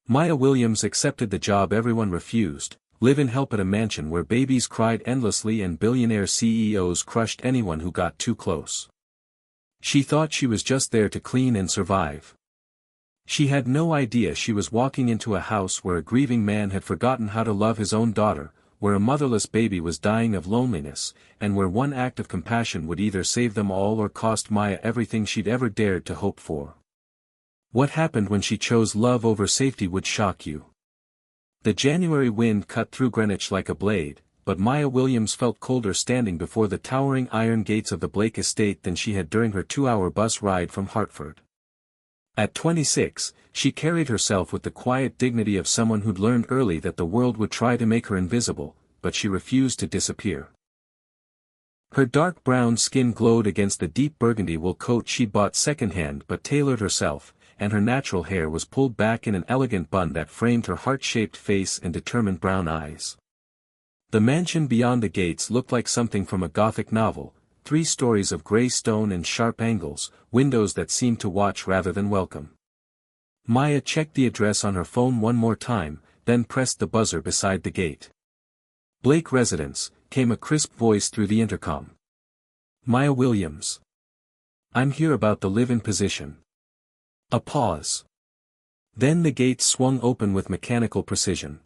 Maya Williams accepted the job everyone refused, live-in help at a mansion where babies cried endlessly and billionaire CEOs crushed anyone who got too close. She thought she was just there to clean and survive. She had no idea she was walking into a house where a grieving man had forgotten how to love his own daughter, where a motherless baby was dying of loneliness, and where one act of compassion would either save them all or cost Maya everything she'd ever dared to hope for. What happened when she chose love over safety would shock you. The January wind cut through Greenwich like a blade, but Maya Williams felt colder standing before the towering iron gates of the Blake estate than she had during her 2-hour bus ride from Hartford. At 26, she carried herself with the quiet dignity of someone who'd learned early that the world would try to make her invisible, but she refused to disappear. Her dark brown skin glowed against the deep burgundy wool coat she'd bought secondhand but tailored herself, and her natural hair was pulled back in an elegant bun that framed her heart-shaped face and determined brown eyes. The mansion beyond the gates looked like something from a Gothic novel, 3 stories of grey stone and sharp angles, windows that seemed to watch rather than welcome. Maya checked the address on her phone one more time, then pressed the buzzer beside the gate. Blake Residence, came a crisp voice through the intercom. Maya Williams. I'm here about the live-in position. A pause. Then the gates swung open with mechanical precision.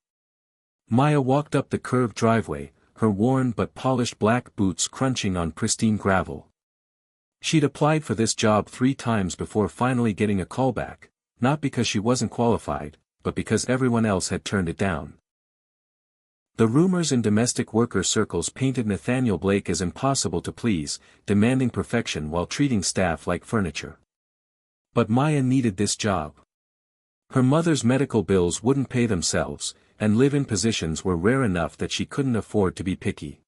Maya walked up the curved driveway, her worn but polished black boots crunching on pristine gravel. She'd applied for this job 3 times before finally getting a callback, not because she wasn't qualified, but because everyone else had turned it down. The rumors in domestic worker circles painted Nathaniel Blake as impossible to please, demanding perfection while treating staff like furniture. But Maya needed this job. Her mother's medical bills wouldn't pay themselves, and live-in positions were rare enough that she couldn't afford to be picky.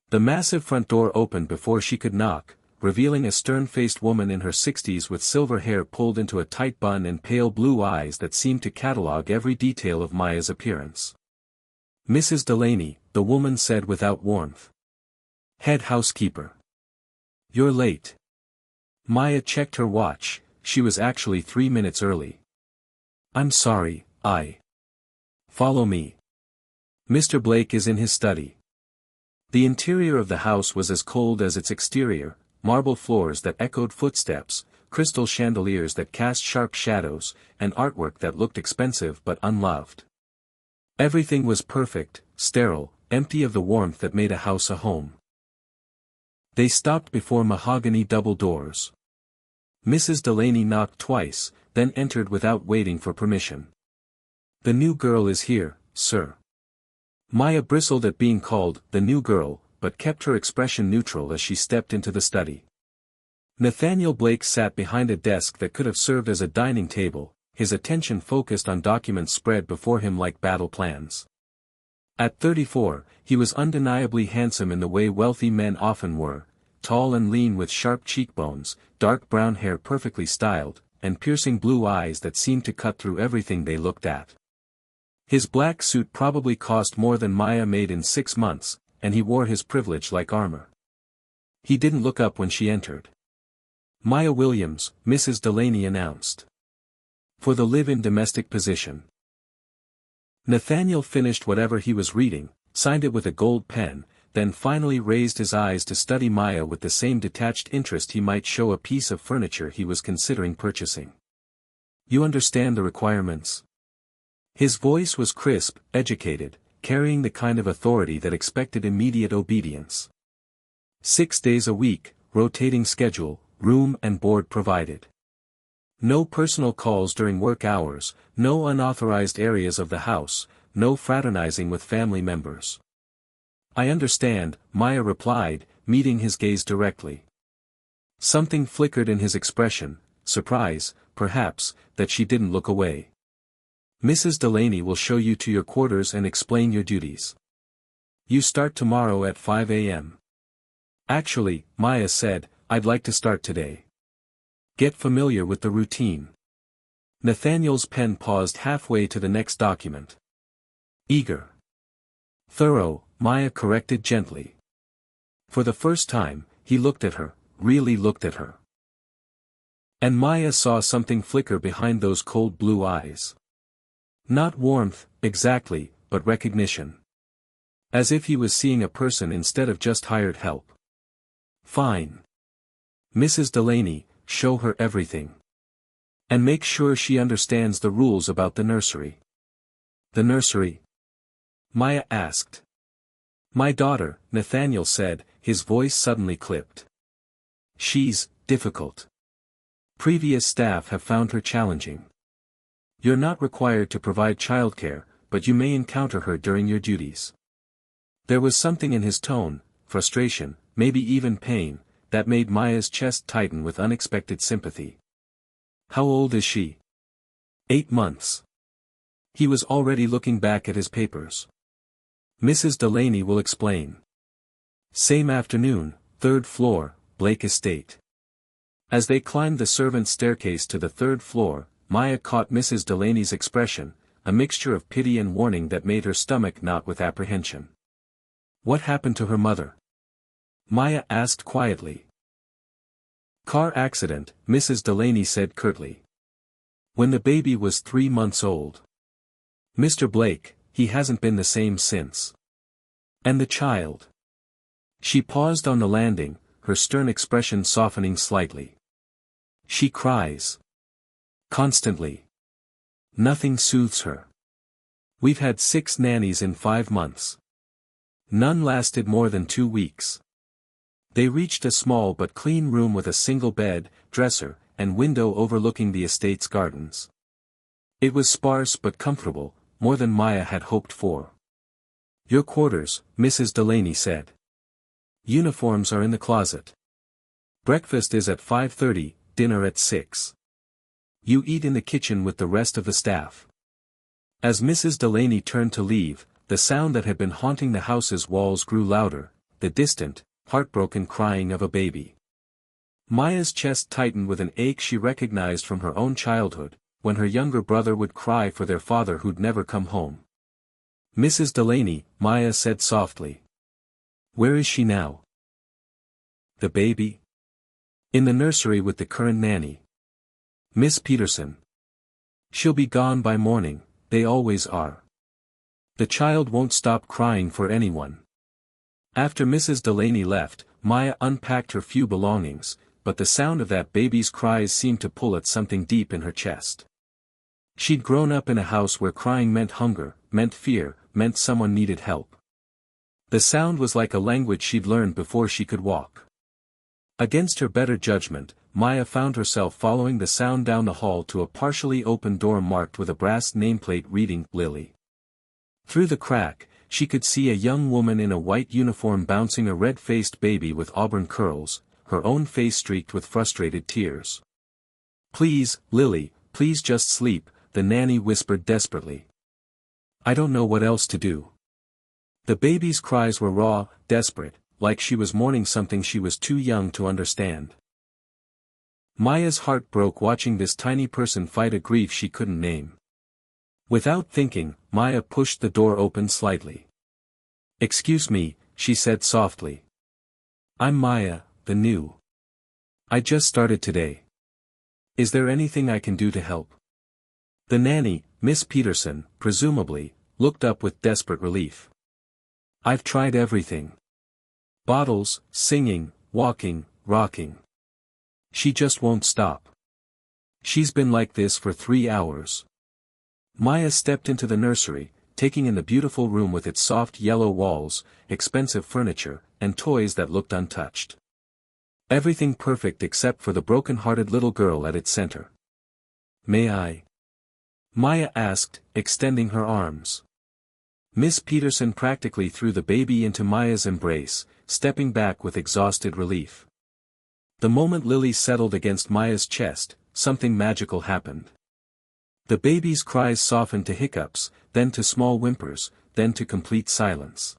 The massive front door opened before she could knock, revealing a stern-faced woman in her 60s with silver hair pulled into a tight bun and pale blue eyes that seemed to catalog every detail of Maya's appearance. Mrs. Delaney, the woman said without warmth. Head housekeeper. You're late. Maya checked her watch, she was actually 3 minutes early. I'm sorry, Follow me. Mr. Blake is in his study. The interior of the house was as cold as its exterior, marble floors that echoed footsteps, crystal chandeliers that cast sharp shadows, and artwork that looked expensive but unloved. Everything was perfect, sterile, empty of the warmth that made a house a home. They stopped before mahogany double doors. Mrs. Delaney knocked twice, then entered without waiting for permission. The new girl is here, sir. Maya bristled at being called the new girl, but kept her expression neutral as she stepped into the study. Nathaniel Blake sat behind a desk that could have served as a dining table, his attention focused on documents spread before him like battle plans. At 34, he was undeniably handsome in the way wealthy men often were, tall and lean with sharp cheekbones, dark brown hair perfectly styled, and piercing blue eyes that seemed to cut through everything they looked at. His black suit probably cost more than Maya made in 6 months, and he wore his privilege like armor. He didn't look up when she entered. Maya Williams, Mrs. Delaney announced. For the live-in domestic position. Nathaniel finished whatever he was reading, signed it with a gold pen, then finally raised his eyes to study Maya with the same detached interest he might show a piece of furniture he was considering purchasing. You understand the requirements? His voice was crisp, educated, carrying the kind of authority that expected immediate obedience. 6 days a week, rotating schedule, room and board provided. No personal calls during work hours, no unauthorized areas of the house, no fraternizing with family members. I understand, Maya replied, meeting his gaze directly. Something flickered in his expression, surprise, perhaps, that she didn't look away. Mrs. Delaney will show you to your quarters and explain your duties. You start tomorrow at 5 a.m. Actually, Maya said, I'd like to start today. Get familiar with the routine. Nathaniel's pen paused halfway to the next document. Eager. Thorough, Maya corrected gently. For the first time, he looked at her, really looked at her. And Maya saw something flicker behind those cold blue eyes. Not warmth, exactly, but recognition. As if he was seeing a person instead of just hired help. Fine. Mrs. Delaney, show her everything. And make sure she understands the rules about the nursery. The nursery? Maya asked. My daughter, Nathaniel said, his voice suddenly clipped. She's difficult. Previous staff have found her challenging. You're not required to provide childcare, but you may encounter her during your duties. There was something in his tone, frustration, maybe even pain, that made Maya's chest tighten with unexpected sympathy. How old is she? 8 months. He was already looking back at his papers. Mrs. Delaney will explain. Same afternoon, 3rd floor, Blake Estate. As they climbed the servants' staircase to the 3rd floor, Maya caught Mrs. Delaney's expression, a mixture of pity and warning that made her stomach knot with apprehension. What happened to her mother? Maya asked quietly. Car accident, Mrs. Delaney said curtly. When the baby was 3 months old. Mr. Blake, he hasn't been the same since. And the child? She paused on the landing, her stern expression softening slightly. She cries. Constantly. Nothing soothes her. We've had 6 nannies in 5 months. None lasted more than 2 weeks. They reached a small but clean room with a single bed, dresser, and window overlooking the estate's gardens. It was sparse but comfortable, more than Maya had hoped for. Your quarters, Mrs. Delaney said. Uniforms are in the closet. Breakfast is at 5:30, dinner at 6. You eat in the kitchen with the rest of the staff. As Mrs. Delaney turned to leave, the sound that had been haunting the house's walls grew louder, the distant, heartbroken crying of a baby. Maya's chest tightened with an ache she recognized from her own childhood, when her younger brother would cry for their father who'd never come home. Mrs. Delaney, Maya said softly. Where is she now? The baby? In the nursery with the current nanny. Miss Peterson. She'll be gone by morning, they always are. The child won't stop crying for anyone. After Mrs. Delaney left, Maya unpacked her few belongings, but the sound of that baby's cries seemed to pull at something deep in her chest. She'd grown up in a house where crying meant hunger, meant fear, meant someone needed help. The sound was like a language she'd learned before she could walk. Against her better judgment, Maya found herself following the sound down the hall to a partially open door marked with a brass nameplate reading, Lily. Through the crack, she could see a young woman in a white uniform bouncing a red-faced baby with auburn curls, her own face streaked with frustrated tears. Please, Lily, please just sleep, the nanny whispered desperately. I don't know what else to do. The baby's cries were raw, desperate, like she was mourning something she was too young to understand. Maya's heart broke watching this tiny person fight a grief she couldn't name. Without thinking, Maya pushed the door open slightly. Excuse me, she said softly. I'm Maya, the new. I just started today. Is there anything I can do to help? The nanny, Miss Peterson, presumably, looked up with desperate relief. I've tried everything. Bottles, singing, walking, rocking. She just won't stop. She's been like this for 3 hours. Maya stepped into the nursery, taking in the beautiful room with its soft yellow walls, expensive furniture, and toys that looked untouched. Everything perfect except for the broken-hearted little girl at its center. May I? Maya asked, extending her arms. Miss Peterson practically threw the baby into Maya's embrace, stepping back with exhausted relief. The moment Lily settled against Maya's chest, something magical happened. The baby's cries softened to hiccups, then to small whimpers, then to complete silence.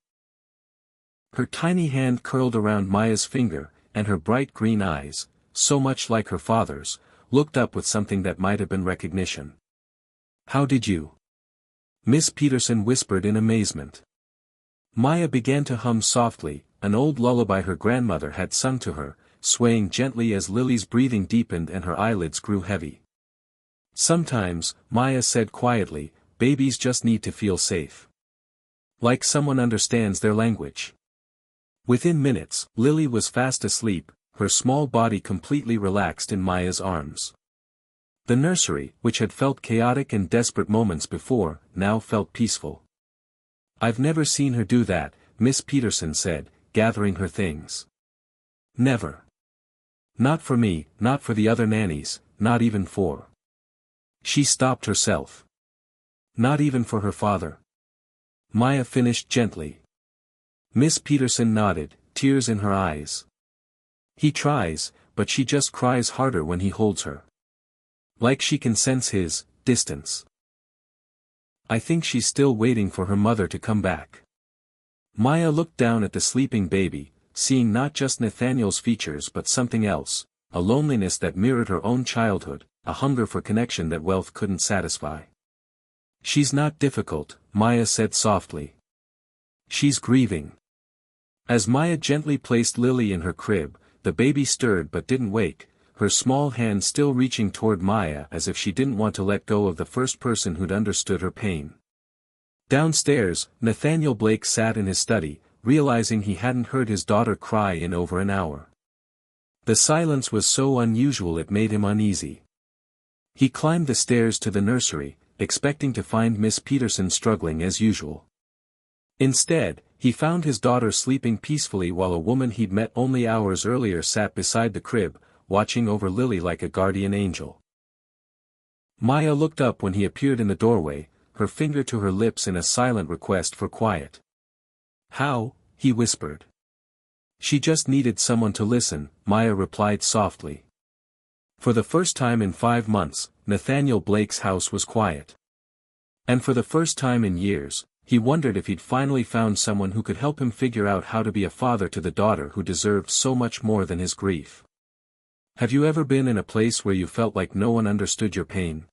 Her tiny hand curled around Maya's finger, and her bright green eyes, so much like her father's, looked up with something that might have been recognition. How did you? Miss Peterson whispered in amazement. Maya began to hum softly, an old lullaby her grandmother had sung to her, swaying gently as Lily's breathing deepened and her eyelids grew heavy. Sometimes, Maya said quietly, babies just need to feel safe. Like someone understands their language. Within minutes, Lily was fast asleep, her small body completely relaxed in Maya's arms. The nursery, which had felt chaotic and desperate moments before, now felt peaceful. "I've never seen her do that," Miss Peterson said, gathering her things. "Never. Not for me, not for the other nannies, not even for—" She stopped herself. "Not even for her father?" Maya finished gently. Miss Peterson nodded, tears in her eyes. "He tries, but she just cries harder when he holds her. Like she can sense his distance. I think she's still waiting for her mother to come back." Maya looked down at the sleeping baby, seeing not just Nathaniel's features but something else, a loneliness that mirrored her own childhood, a hunger for connection that wealth couldn't satisfy. "She's not difficult," Maya said softly. "She's grieving." As Maya gently placed Lily in her crib, the baby stirred but didn't wake, her small hand still reaching toward Maya as if she didn't want to let go of the first person who'd understood her pain. Downstairs, Nathaniel Blake sat in his study, realizing he hadn't heard his daughter cry in over an hour. The silence was so unusual it made him uneasy. He climbed the stairs to the nursery, expecting to find Miss Peterson struggling as usual. Instead, he found his daughter sleeping peacefully while a woman he'd met only hours earlier sat beside the crib, watching over Lily like a guardian angel. Maya looked up when he appeared in the doorway, her finger to her lips in a silent request for quiet. "How?" he whispered. "She just needed someone to listen," Maya replied softly. For the first time in 5 months, Nathaniel Blake's house was quiet. And for the first time in years, he wondered if he'd finally found someone who could help him figure out how to be a father to the daughter who deserved so much more than his grief. Have you ever been in a place where you felt like no one understood your pain?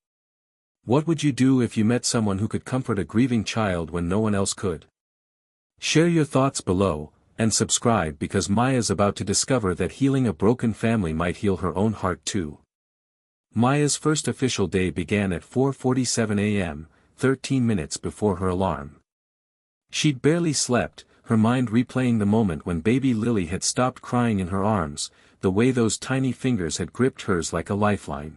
What would you do if you met someone who could comfort a grieving child when no one else could? Share your thoughts below, and subscribe because Maya's about to discover that healing a broken family might heal her own heart too. Maya's first official day began at 4:47 a.m., 13 minutes before her alarm. She'd barely slept, her mind replaying the moment when baby Lily had stopped crying in her arms, the way those tiny fingers had gripped hers like a lifeline.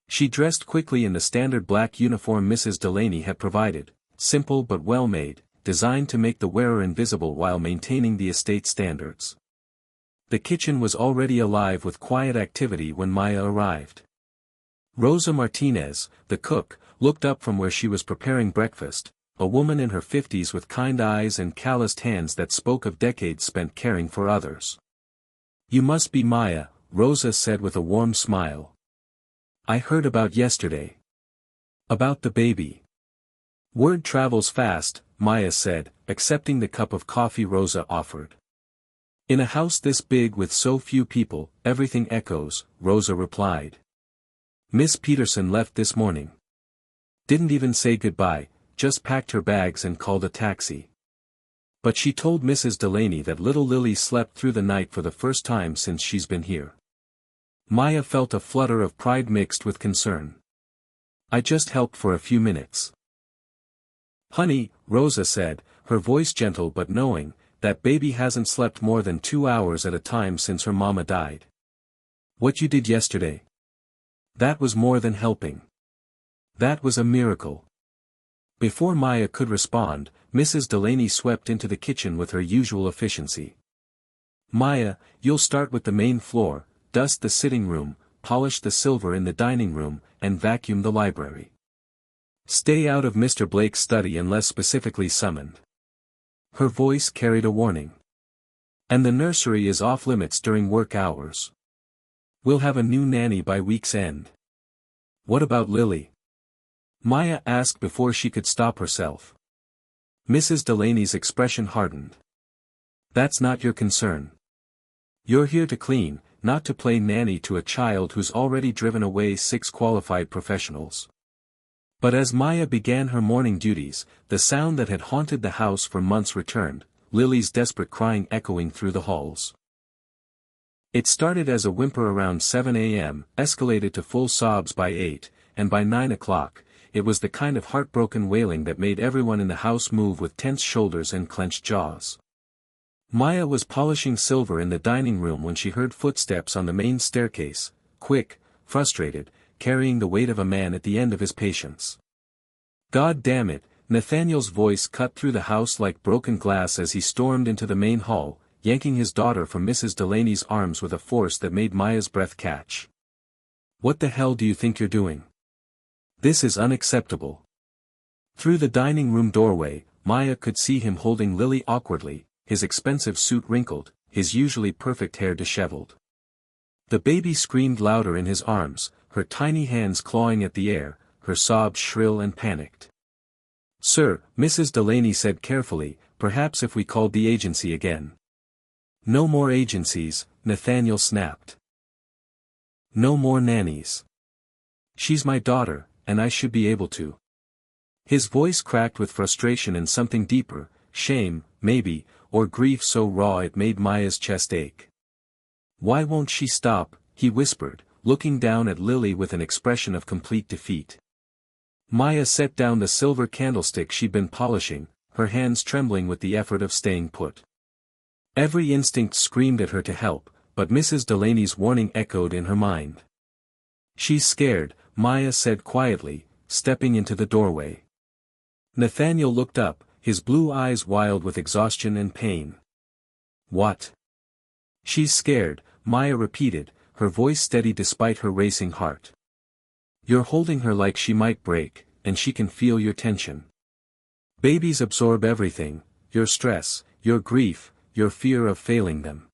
She dressed quickly in the standard black uniform Mrs. Delaney had provided, simple but well-made, designed to make the wearer invisible while maintaining the estate standards. The kitchen was already alive with quiet activity when Maya arrived. Rosa Martinez, the cook, looked up from where she was preparing breakfast, a woman in her 50s with kind eyes and calloused hands that spoke of decades spent caring for others. "You must be Maya," Rosa said with a warm smile. "I heard about yesterday. About the baby." "Word travels fast," Maya said, accepting the cup of coffee Rosa offered. "In a house this big with so few people, everything echoes," Rosa replied. "Miss Peterson left this morning. Didn't even say goodbye, just packed her bags and called a taxi. But she told Mrs. Delaney that little Lily slept through the night for the first time since she's been here." Maya felt a flutter of pride mixed with concern. "I just helped for a few minutes." "Honey," Rosa said, her voice gentle but knowing, "that baby hasn't slept more than 2 hours at a time since her mama died. What you did yesterday? That was more than helping. That was a miracle." Before Maya could respond, Mrs. Delaney swept into the kitchen with her usual efficiency. "Maya, you'll start with the main floor, dust the sitting room, polish the silver in the dining room, and vacuum the library. Stay out of Mr. Blake's study unless specifically summoned." Her voice carried a warning. "And the nursery is off limits during work hours. We'll have a new nanny by week's end." "What about Lily?" Maya asked before she could stop herself. Mrs. Delaney's expression hardened. "That's not your concern. You're here to clean, not to play nanny to a child who's already driven away 6 qualified professionals." But as Maya began her morning duties, the sound that had haunted the house for months returned, Lily's desperate crying echoing through the halls. It started as a whimper around 7 a.m., escalated to full sobs by 8, and by 9 o'clock, it was the kind of heartbroken wailing that made everyone in the house move with tense shoulders and clenched jaws. Maya was polishing silver in the dining room when she heard footsteps on the main staircase, quick, frustrated, carrying the weight of a man at the end of his patience. "God damn it," Nathaniel's voice cut through the house like broken glass as he stormed into the main hall, yanking his daughter from Mrs. Delaney's arms with a force that made Maya's breath catch. "What the hell do you think you're doing? This is unacceptable." Through the dining room doorway, Maya could see him holding Lily awkwardly, his expensive suit wrinkled, his usually perfect hair disheveled. The baby screamed louder in his arms, her tiny hands clawing at the air, her sobs shrill and panicked. "Sir," Mrs. Delaney said carefully, "perhaps if we called the agency again." "No more agencies," Nathaniel snapped. "No more nannies. She's my daughter, and I should be able to." His voice cracked with frustration and something deeper, shame, maybe, or grief so raw it made Maya's chest ache. "Why won't she stop?" he whispered, looking down at Lily with an expression of complete defeat. Maya set down the silver candlestick she'd been polishing, her hands trembling with the effort of staying put. Every instinct screamed at her to help, but Mrs. Delaney's warning echoed in her mind. "She's scared," Maya said quietly, stepping into the doorway. Nathaniel looked up, his blue eyes wild with exhaustion and pain. "What?" "She's scared," Maya repeated, her voice steady despite her racing heart. "You're holding her like she might break, and she can feel your tension. Babies absorb everything, your stress, your grief, your fear of failing them."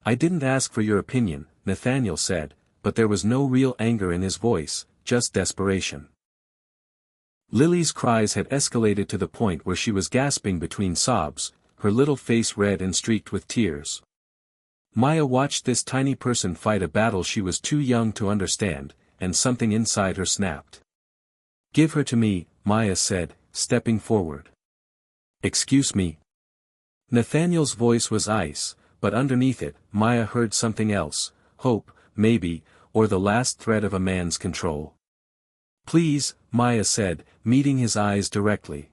"I didn't ask for your opinion," Nathaniel said, but there was no real anger in his voice, just desperation. Lily's cries had escalated to the point where she was gasping between sobs, her little face red and streaked with tears. Maya watched this tiny person fight a battle she was too young to understand, and something inside her snapped. "Give her to me," Maya said, stepping forward. "Excuse me." Nathaniel's voice was ice, but underneath it, Maya heard something else, hope, maybe, or the last thread of a man's control. "Please," Maya said, meeting his eyes directly.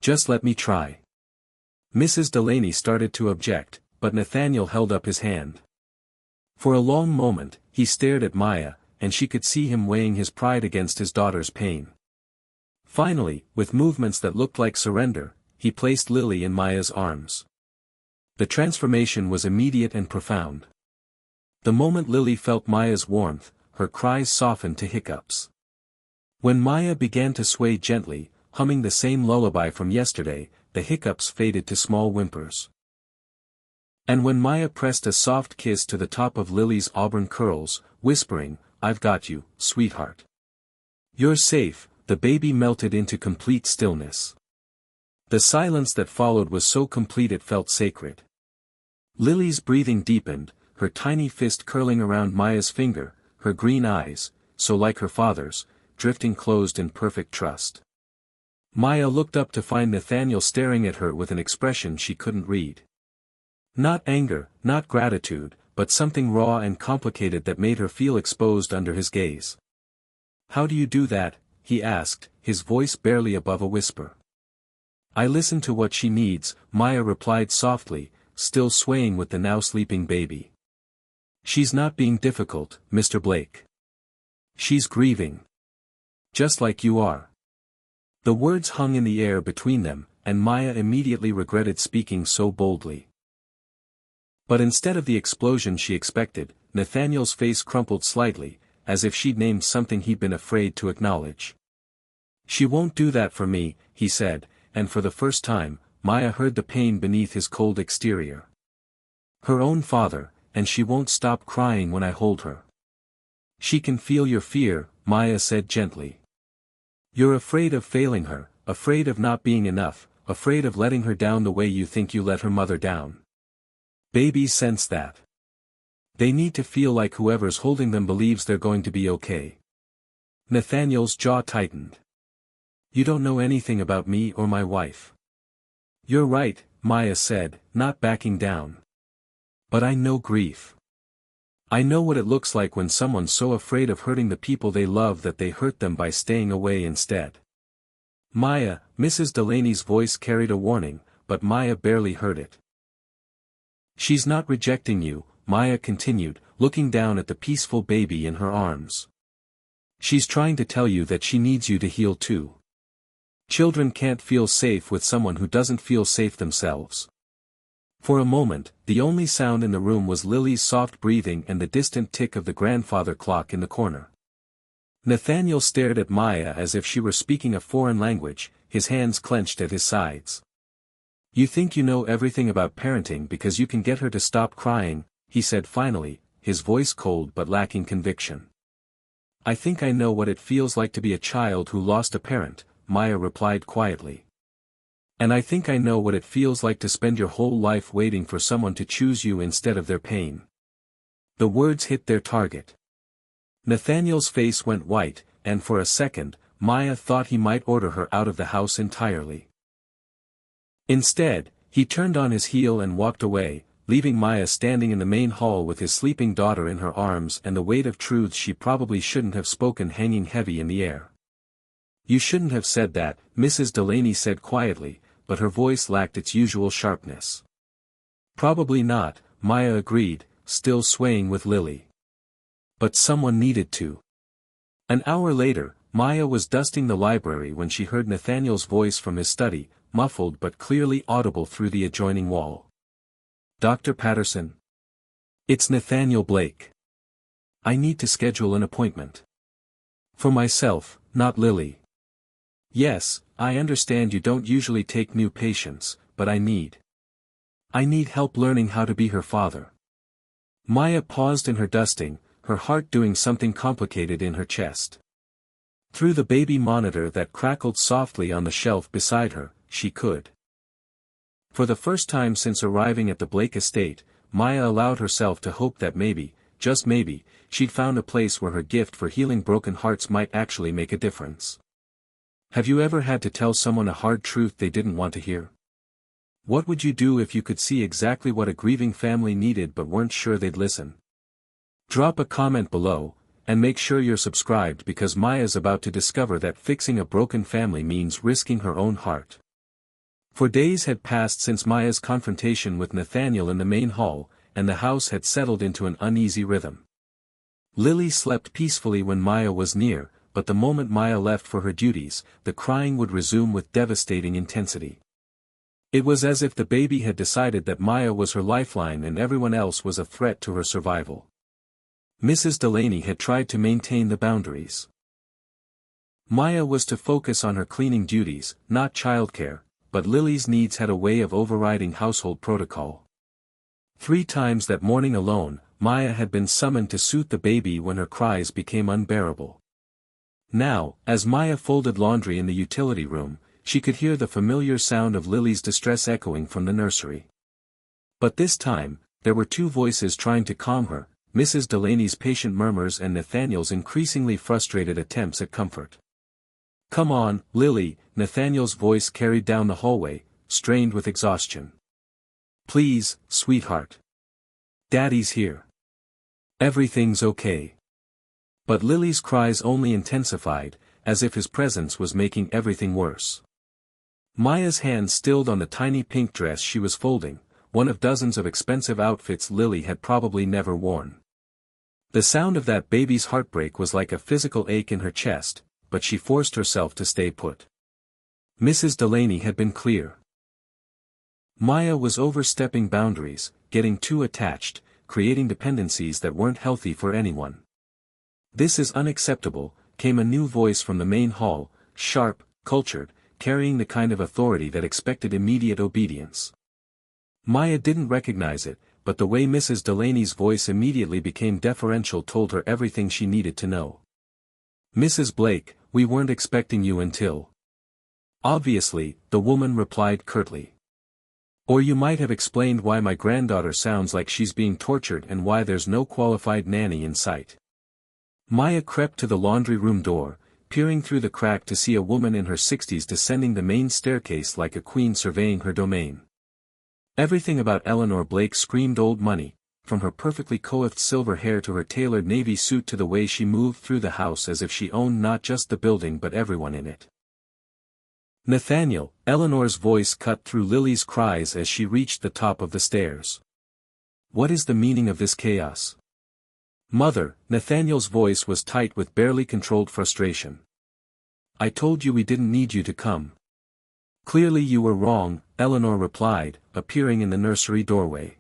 "Just let me try." Mrs. Delaney started to object, but Nathaniel held up his hand. For a long moment, he stared at Maya, and she could see him weighing his pride against his daughter's pain. Finally, with movements that looked like surrender, he placed Lily in Maya's arms. The transformation was immediate and profound. The moment Lily felt Maya's warmth, her cries softened to hiccups. When Maya began to sway gently, humming the same lullaby from yesterday, the hiccups faded to small whimpers. And when Maya pressed a soft kiss to the top of Lily's auburn curls, whispering, "I've got you, sweetheart. You're safe," the baby melted into complete stillness. The silence that followed was so complete it felt sacred. Lily's breathing deepened, her tiny fist curling around Maya's finger, her green eyes, so like her father's, drifting closed in perfect trust. Maya looked up to find Nathaniel staring at her with an expression she couldn't read. Not anger, not gratitude, but something raw and complicated that made her feel exposed under his gaze. "How do you do that?" he asked, his voice barely above a whisper. "I listen to what she needs," Maya replied softly, still swaying with the now sleeping baby. "She's not being difficult, Mr. Blake. She's grieving. Just like you are." The words hung in the air between them, and Maya immediately regretted speaking so boldly. But instead of the explosion she expected, Nathaniel's face crumpled slightly, as if she'd named something he'd been afraid to acknowledge. "She won't do that for me," he said, and for the first time, Maya heard the pain beneath his cold exterior. "Her own father, and she won't stop crying when I hold her." "She can feel your fear," Maya said gently. "You're afraid of failing her, afraid of not being enough, afraid of letting her down the way you think you let her mother down. Babies sense that. They need to feel like whoever's holding them believes they're going to be okay." Nathaniel's jaw tightened. "You don't know anything about me or my wife." "You're right," Maya said, not backing down. "But I know grief. I know what it looks like when someone's so afraid of hurting the people they love that they hurt them by staying away instead. Maya, Mrs. Delaney's voice carried a warning, but Maya barely heard it. She's not rejecting you, Maya continued, looking down at the peaceful baby in her arms. She's trying to tell you that she needs you to heal too. Children can't feel safe with someone who doesn't feel safe themselves. For a moment, the only sound in the room was Lily's soft breathing and the distant tick of the grandfather clock in the corner. Nathaniel stared at Maya as if she were speaking a foreign language, his hands clenched at his sides. You think you know everything about parenting because you can get her to stop crying, he said finally, his voice cold but lacking conviction. I think I know what it feels like to be a child who lost a parent, Maya replied quietly. And I think I know what it feels like to spend your whole life waiting for someone to choose you instead of their pain. The words hit their target. Nathaniel's face went white, and for a second, Maya thought he might order her out of the house entirely. Instead, he turned on his heel and walked away, leaving Maya standing in the main hall with his sleeping daughter in her arms and the weight of truths she probably shouldn't have spoken hanging heavy in the air. You shouldn't have said that, Mrs. Delaney said quietly, but her voice lacked its usual sharpness. Probably not, Maya agreed, still swaying with Lily. But someone needed to. An hour later, Maya was dusting the library when she heard Nathaniel's voice from his study, muffled but clearly audible through the adjoining wall. Dr. Patterson? It's Nathaniel Blake. I need to schedule an appointment. For myself, not Lily. Yes, I understand you don't usually take new patients, but I need help learning how to be her father. Maya paused in her dusting, her heart doing something complicated in her chest. Through the baby monitor that crackled softly on the shelf beside her, she could. For the first time since arriving at the Blake estate, Maya allowed herself to hope that maybe, just maybe, she'd found a place where her gift for healing broken hearts might actually make a difference. Have you ever had to tell someone a hard truth they didn't want to hear? What would you do if you could see exactly what a grieving family needed but weren't sure they'd listen? Drop a comment below, and make sure you're subscribed because Maya's about to discover that fixing a broken family means risking her own heart. For days had passed since Maya's confrontation with Nathaniel in the main hall, and the house had settled into an uneasy rhythm. Lily slept peacefully when Maya was near, but the moment Maya left for her duties, the crying would resume with devastating intensity. It was as if the baby had decided that Maya was her lifeline and everyone else was a threat to her survival. Mrs. Delaney had tried to maintain the boundaries. Maya was to focus on her cleaning duties, not childcare, but Lily's needs had a way of overriding household protocol. 3 times that morning alone, Maya had been summoned to soothe the baby when her cries became unbearable. Now, as Maya folded laundry in the utility room, she could hear the familiar sound of Lily's distress echoing from the nursery. But this time, there were 2 voices trying to calm her, Mrs. Delaney's patient murmurs and Nathaniel's increasingly frustrated attempts at comfort. Come on, Lily, Nathaniel's voice carried down the hallway, strained with exhaustion. Please, sweetheart. Daddy's here. Everything's okay. But Lily's cries only intensified, as if his presence was making everything worse. Maya's hand stilled on the tiny pink dress she was folding, one of dozens of expensive outfits Lily had probably never worn. The sound of that baby's heartbreak was like a physical ache in her chest, but she forced herself to stay put. Mrs. Delaney had been clear. Maya was overstepping boundaries, getting too attached, creating dependencies that weren't healthy for anyone. This is unacceptable, came a new voice from the main hall, sharp, cultured, carrying the kind of authority that expected immediate obedience. Maya didn't recognize it, but the way Mrs. Delaney's voice immediately became deferential told her everything she needed to know. Mrs. Blake, we weren't expecting you until. Obviously, the woman replied curtly. Or you might have explained why my granddaughter sounds like she's being tortured and why there's no qualified nanny in sight. Maya crept to the laundry room door, peering through the crack to see a woman in her 60s descending the main staircase like a queen surveying her domain. Everything about Eleanor Blake screamed old money, from her perfectly coiffed silver hair to her tailored navy suit to the way she moved through the house as if she owned not just the building but everyone in it. "Nathaniel," Eleanor's voice cut through Lily's cries as she reached the top of the stairs. "What is the meaning of this chaos?" "Mother," Nathaniel's voice was tight with barely controlled frustration. "I told you we didn't need you to come." "Clearly you were wrong," Eleanor replied, appearing in the nursery doorway.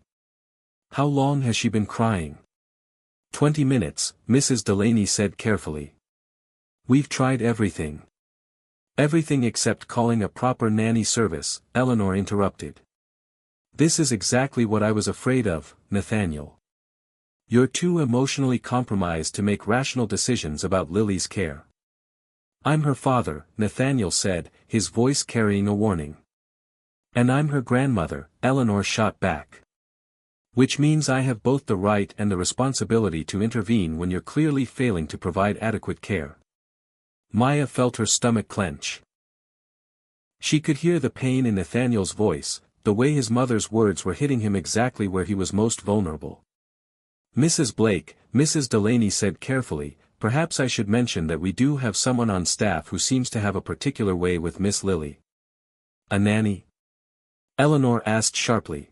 "How long has she been crying?" 20 minutes, Mrs. Delaney said carefully. "We've tried everything." "Everything except calling a proper nanny service," Eleanor interrupted. "This is exactly what I was afraid of, Nathaniel. You're too emotionally compromised to make rational decisions about Lily's care." "I'm her father," Nathaniel said, his voice carrying a warning. "And I'm her grandmother," Eleanor shot back. "Which means I have both the right and the responsibility to intervene when you're clearly failing to provide adequate care." Maya felt her stomach clench. She could hear the pain in Nathaniel's voice, the way his mother's words were hitting him exactly where he was most vulnerable. "Mrs. Blake," Mrs. Delaney said carefully, "perhaps I should mention that we do have someone on staff who seems to have a particular way with Miss Lily." "A nanny?" Eleanor asked sharply.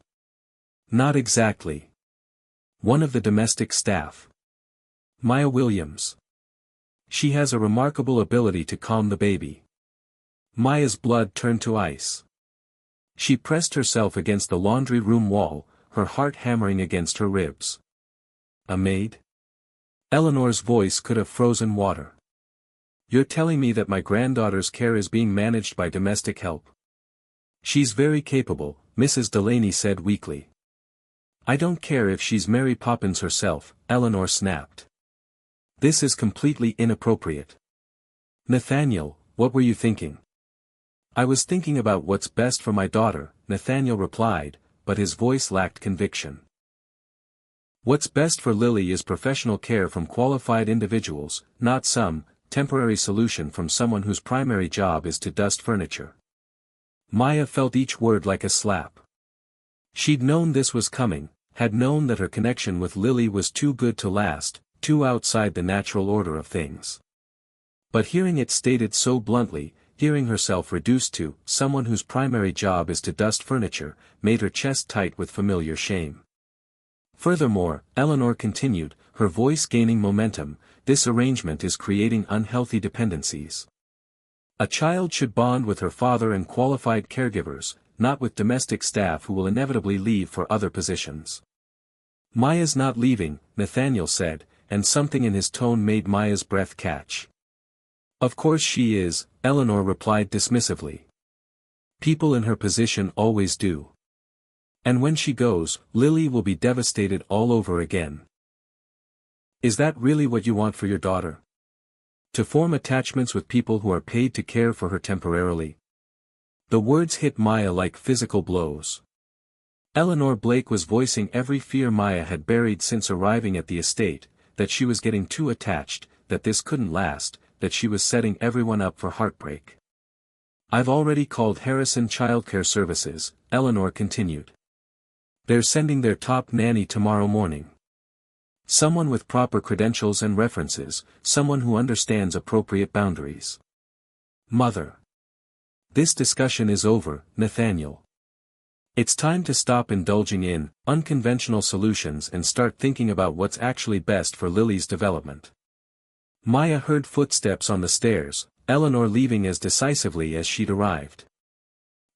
"Not exactly. One of the domestic staff. Maya Williams. She has a remarkable ability to calm the baby." Maya's blood turned to ice. She pressed herself against the laundry room wall, her heart hammering against her ribs. "A maid?" Eleanor's voice could have frozen water. "You're telling me that my granddaughter's care is being managed by domestic help?" "She's very capable," Mrs. Delaney said weakly. "I don't care if she's Mary Poppins herself," Eleanor snapped. "This is completely inappropriate." "Nathaniel, what were you thinking?" "I was thinking about what's best for my daughter," Nathaniel replied, but his voice lacked conviction. "What's best for Lily is professional care from qualified individuals, not some temporary solution from someone whose primary job is to dust furniture." Maya felt each word like a slap. She'd known this was coming, had known that her connection with Lily was too good to last, too outside the natural order of things. But hearing it stated so bluntly, hearing herself reduced to someone whose primary job is to dust furniture, made her chest tight with familiar shame. "Furthermore," Eleanor continued, her voice gaining momentum, "this arrangement is creating unhealthy dependencies. A child should bond with her father and qualified caregivers, not with domestic staff who will inevitably leave for other positions." "Maya's not leaving," Nathaniel said, and something in his tone made Maya's breath catch. "Of course she is," Eleanor replied dismissively. "People in her position always do. And when she goes, Lily will be devastated all over again." "Is that really what you want for your daughter? To form attachments with people who are paid to care for her temporarily?" The words hit Maya like physical blows. Eleanor Blake was voicing every fear Maya had buried since arriving at the estate, that she was getting too attached, that this couldn't last, that she was setting everyone up for heartbreak. "I've already called Harrison Childcare Services," Eleanor continued. "They're sending their top nanny tomorrow morning. Someone with proper credentials and references, someone who understands appropriate boundaries." "Mother. This discussion is over, Nathaniel. It's time to stop indulging in unconventional solutions and start thinking about what's actually best for Lily's development." Maya heard footsteps on the stairs, Eleanor leaving as decisively as she'd arrived.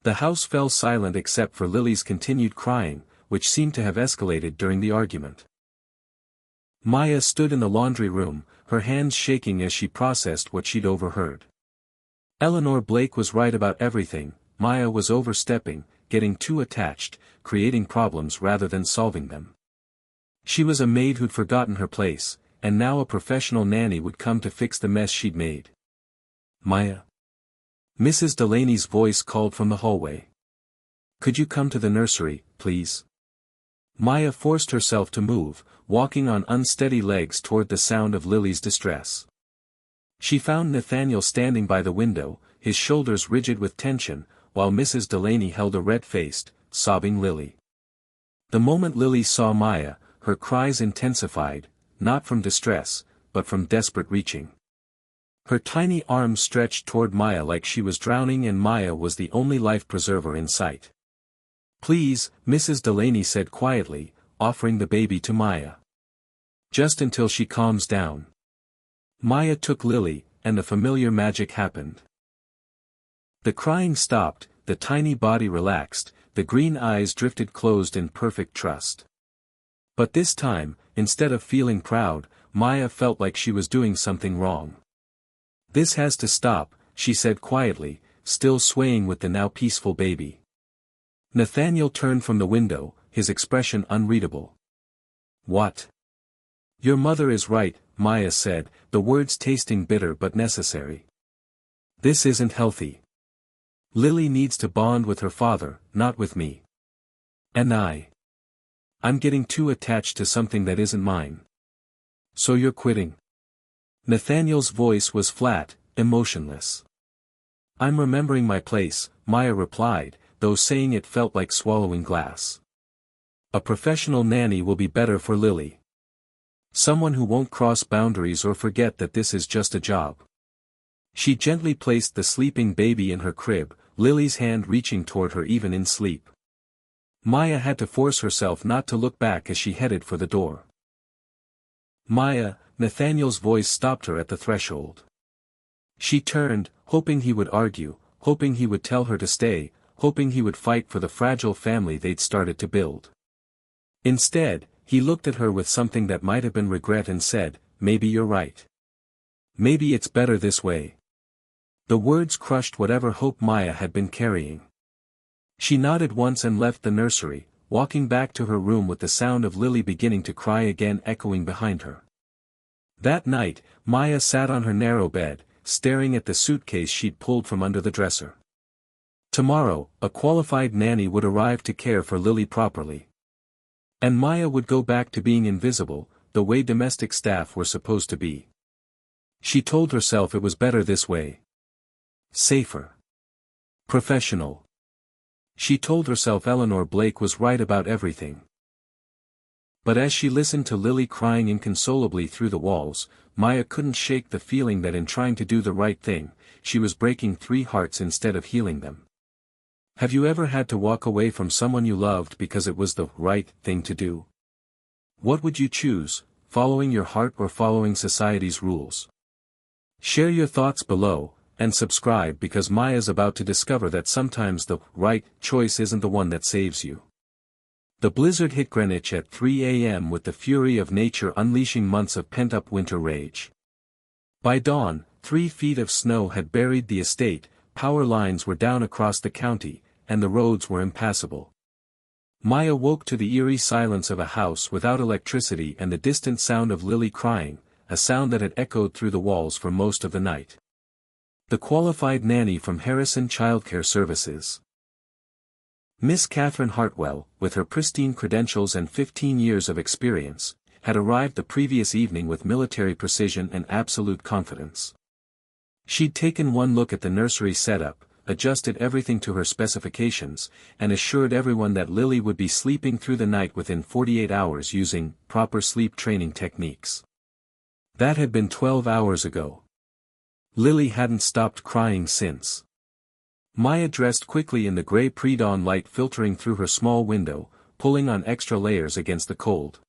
The house fell silent except for Lily's continued crying, which seemed to have escalated during the argument. Maya stood in the laundry room, her hands shaking as she processed what she'd overheard. Eleanor Blake was right about everything. Maya was overstepping, getting too attached, creating problems rather than solving them. She was a maid who'd forgotten her place, and now a professional nanny would come to fix the mess she'd made. "Maya?" Mrs. Delaney's voice called from the hallway. "Could you come to the nursery, please?" Maya forced herself to move, walking on unsteady legs toward the sound of Lily's distress. She found Nathaniel standing by the window, his shoulders rigid with tension, while Mrs. Delaney held a red-faced, sobbing Lily. The moment Lily saw Maya, her cries intensified, not from distress, but from desperate reaching. Her tiny arms stretched toward Maya like she was drowning, and Maya was the only life preserver in sight. "Please," Mrs. Delaney said quietly, offering the baby to Maya. "Just until she calms down." Maya took Lily, and the familiar magic happened. The crying stopped, the tiny body relaxed, the green eyes drifted closed in perfect trust. But this time, instead of feeling proud, Maya felt like she was doing something wrong. "This has to stop," she said quietly, still swaying with the now peaceful baby. Nathaniel turned from the window, his expression unreadable. "What?" "Your mother is right," Maya said, the words tasting bitter but necessary. "This isn't healthy. Lily needs to bond with her father, not with me. And I'm getting too attached to something that isn't mine." "So you're quitting?" Nathaniel's voice was flat, emotionless. "I'm remembering my place," Maya replied, though saying it felt like swallowing glass. "A professional nanny will be better for Lily. Someone who won't cross boundaries or forget that this is just a job." She gently placed the sleeping baby in her crib, Lily's hand reaching toward her even in sleep. Maya had to force herself not to look back as she headed for the door. "Maya," Nathaniel's voice stopped her at the threshold. She turned, hoping he would argue, hoping he would tell her to stay, hoping he would fight for the fragile family they'd started to build. Instead, he looked at her with something that might have been regret and said, "Maybe you're right. Maybe it's better this way." The words crushed whatever hope Maya had been carrying. She nodded once and left the nursery, walking back to her room with the sound of Lily beginning to cry again echoing behind her. That night, Maya sat on her narrow bed, staring at the suitcase she'd pulled from under the dresser. Tomorrow, a qualified nanny would arrive to care for Lily properly. And Maya would go back to being invisible, the way domestic staff were supposed to be. She told herself it was better this way. Safer. Professional. She told herself Eleanor Blake was right about everything. But as she listened to Lily crying inconsolably through the walls, Maya couldn't shake the feeling that in trying to do the right thing, she was breaking 3 hearts instead of healing them. Have you ever had to walk away from someone you loved because it was the right thing to do? What would you choose, following your heart or following society's rules? Share your thoughts below, and subscribe because Maya's about to discover that sometimes the right choice isn't the one that saves you. The blizzard hit Greenwich at 3 a.m. with the fury of nature unleashing months of pent-up winter rage. By dawn, 3 feet of snow had buried the estate, power lines were down across the county, and the roads were impassable. Maya woke to the eerie silence of a house without electricity and the distant sound of Lily crying, a sound that had echoed through the walls for most of the night. The qualified nanny from Harrison Childcare Services. Miss Catherine Hartwell, with her pristine credentials and 15 years of experience, had arrived the previous evening with military precision and absolute confidence. She'd taken one look at the nursery setup, adjusted everything to her specifications, and assured everyone that Lily would be sleeping through the night within 48 hours using proper sleep training techniques. That had been 12 hours ago. Lily hadn't stopped crying since. Maya dressed quickly in the gray pre-dawn light filtering through her small window, pulling on extra layers against the cold.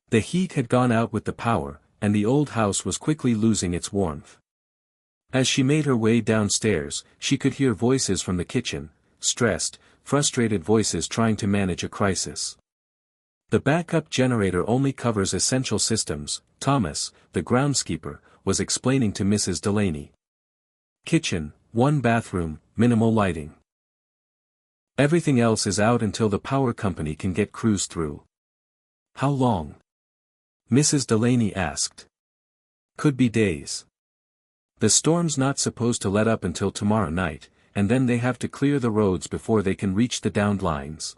The heat had gone out with the power, and the old house was quickly losing its warmth. As she made her way downstairs, she could hear voices from the kitchen, stressed, frustrated voices trying to manage a crisis. "The backup generator only covers essential systems," Thomas, the groundskeeper, was explaining to Mrs. Delaney. "Kitchen, 1 bathroom, minimal lighting. Everything else is out until the power company can get crews through." "How long?" Mrs. Delaney asked. "Could be days. The storm's not supposed to let up until tomorrow night, and then they have to clear the roads before they can reach the downed lines."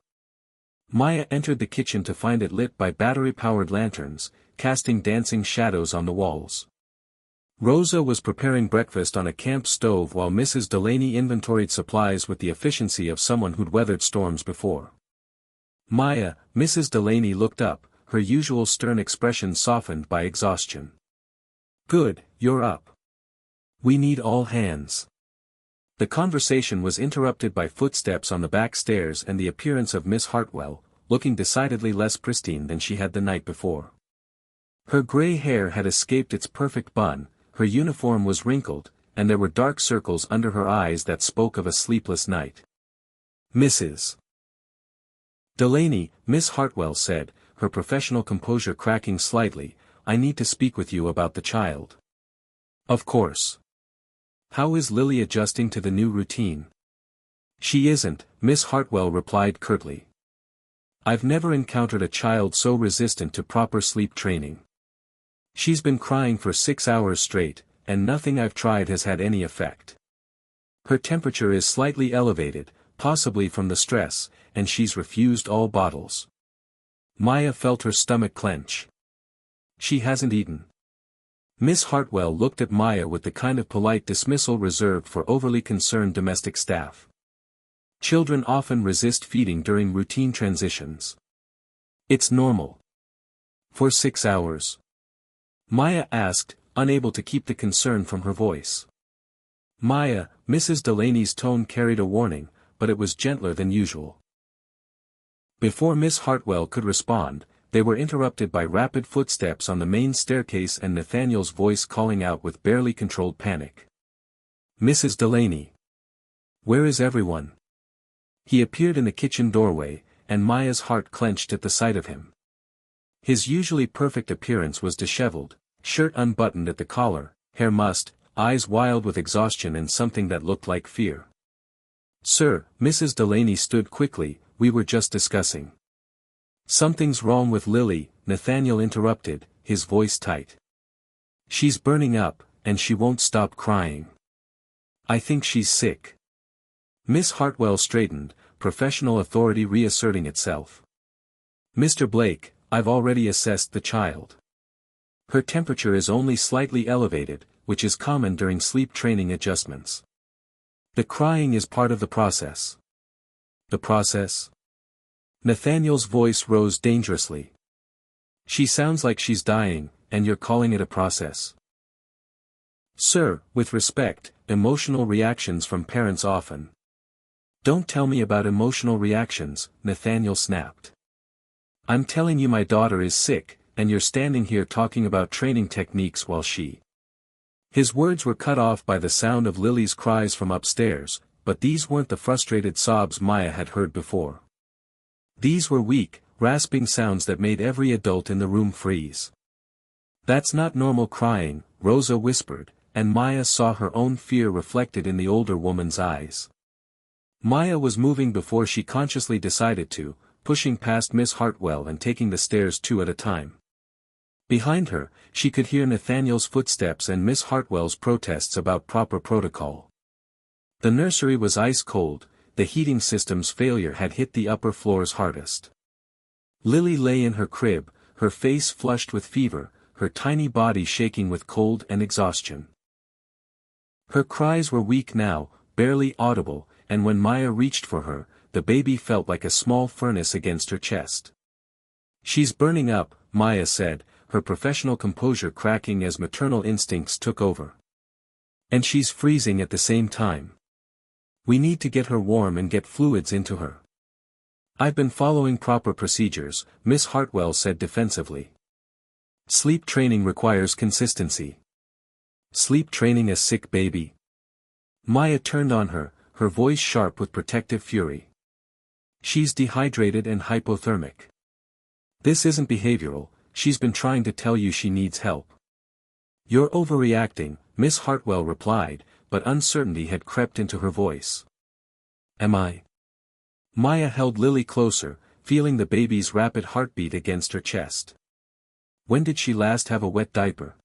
Maya entered the kitchen to find it lit by battery-powered lanterns, casting dancing shadows on the walls. Rosa was preparing breakfast on a camp stove while Mrs. Delaney inventoried supplies with the efficiency of someone who'd weathered storms before. "Maya," Mrs. Delaney looked up, her usual stern expression softened by exhaustion. Good, you're up. We need all hands. The conversation was interrupted by footsteps on the back stairs and the appearance of Miss Hartwell, looking decidedly less pristine than she had the night before. Her gray hair had escaped its perfect bun, her uniform was wrinkled, and there were dark circles under her eyes that spoke of a sleepless night. Mrs. Delaney, Miss Hartwell said, her professional composure cracking slightly, I need to speak with you about the child. Of course. How is Lily adjusting to the new routine? She isn't, Miss Hartwell replied curtly. I've never encountered a child so resistant to proper sleep training. She's been crying for 6 hours straight, and nothing I've tried has had any effect. Her temperature is slightly elevated, possibly from the stress, and she's refused all bottles. Maya felt her stomach clench. She hasn't eaten. Miss Hartwell looked at Maya with the kind of polite dismissal reserved for overly concerned domestic staff. Children often resist feeding during routine transitions. It's normal. For 6 hours? Maya asked, unable to keep the concern from her voice. Maya, Mrs. Delaney's tone carried a warning, but it was gentler than usual. Before Miss Hartwell could respond, they were interrupted by rapid footsteps on the main staircase and Nathaniel's voice calling out with barely controlled panic. Mrs. Delaney. Where is everyone? He appeared in the kitchen doorway, and Maya's heart clenched at the sight of him. His usually perfect appearance was disheveled, shirt unbuttoned at the collar, hair mussed, eyes wild with exhaustion and something that looked like fear. Sir, Mrs. Delaney stood quickly, we were just discussing. Something's wrong with Lily, Nathaniel interrupted, his voice tight. She's burning up, and she won't stop crying. I think she's sick. Miss Hartwell straightened, professional authority reasserting itself. Mr. Blake, I've already assessed the child. Her temperature is only slightly elevated, which is common during sleep training adjustments. The crying is part of the process. The process? Nathaniel's voice rose dangerously. She sounds like she's dying, and you're calling it a process. Sir, with respect, emotional reactions from parents often. Don't tell me about emotional reactions, Nathaniel snapped. I'm telling you my daughter is sick, and you're standing here talking about training techniques while she... His words were cut off by the sound of Lily's cries from upstairs, but these weren't the frustrated sobs Maya had heard before. These were weak, rasping sounds that made every adult in the room freeze. That's not normal crying, Rosa whispered, and Maya saw her own fear reflected in the older woman's eyes. Maya was moving before she consciously decided to, pushing past Miss Hartwell and taking the stairs 2 at a time. Behind her, she could hear Nathaniel's footsteps and Miss Hartwell's protests about proper protocol. The nursery was ice cold, the heating system's failure had hit the upper floors hardest. Lily lay in her crib, her face flushed with fever, her tiny body shaking with cold and exhaustion. Her cries were weak now, barely audible, and when Maya reached for her, the baby felt like a small furnace against her chest. She's burning up, Maya said, her professional composure cracking as maternal instincts took over. And she's freezing at the same time. We need to get her warm and get fluids into her. I've been following proper procedures, Miss Hartwell said defensively. Sleep training requires consistency. Sleep training a sick baby? Maya turned on her, her voice sharp with protective fury. She's dehydrated and hypothermic. This isn't behavioral, she's been trying to tell you she needs help. You're overreacting, Miss Hartwell replied, but uncertainty had crept into her voice. Am I? Maya held Lily closer, feeling the baby's rapid heartbeat against her chest. When did she last have a wet diaper?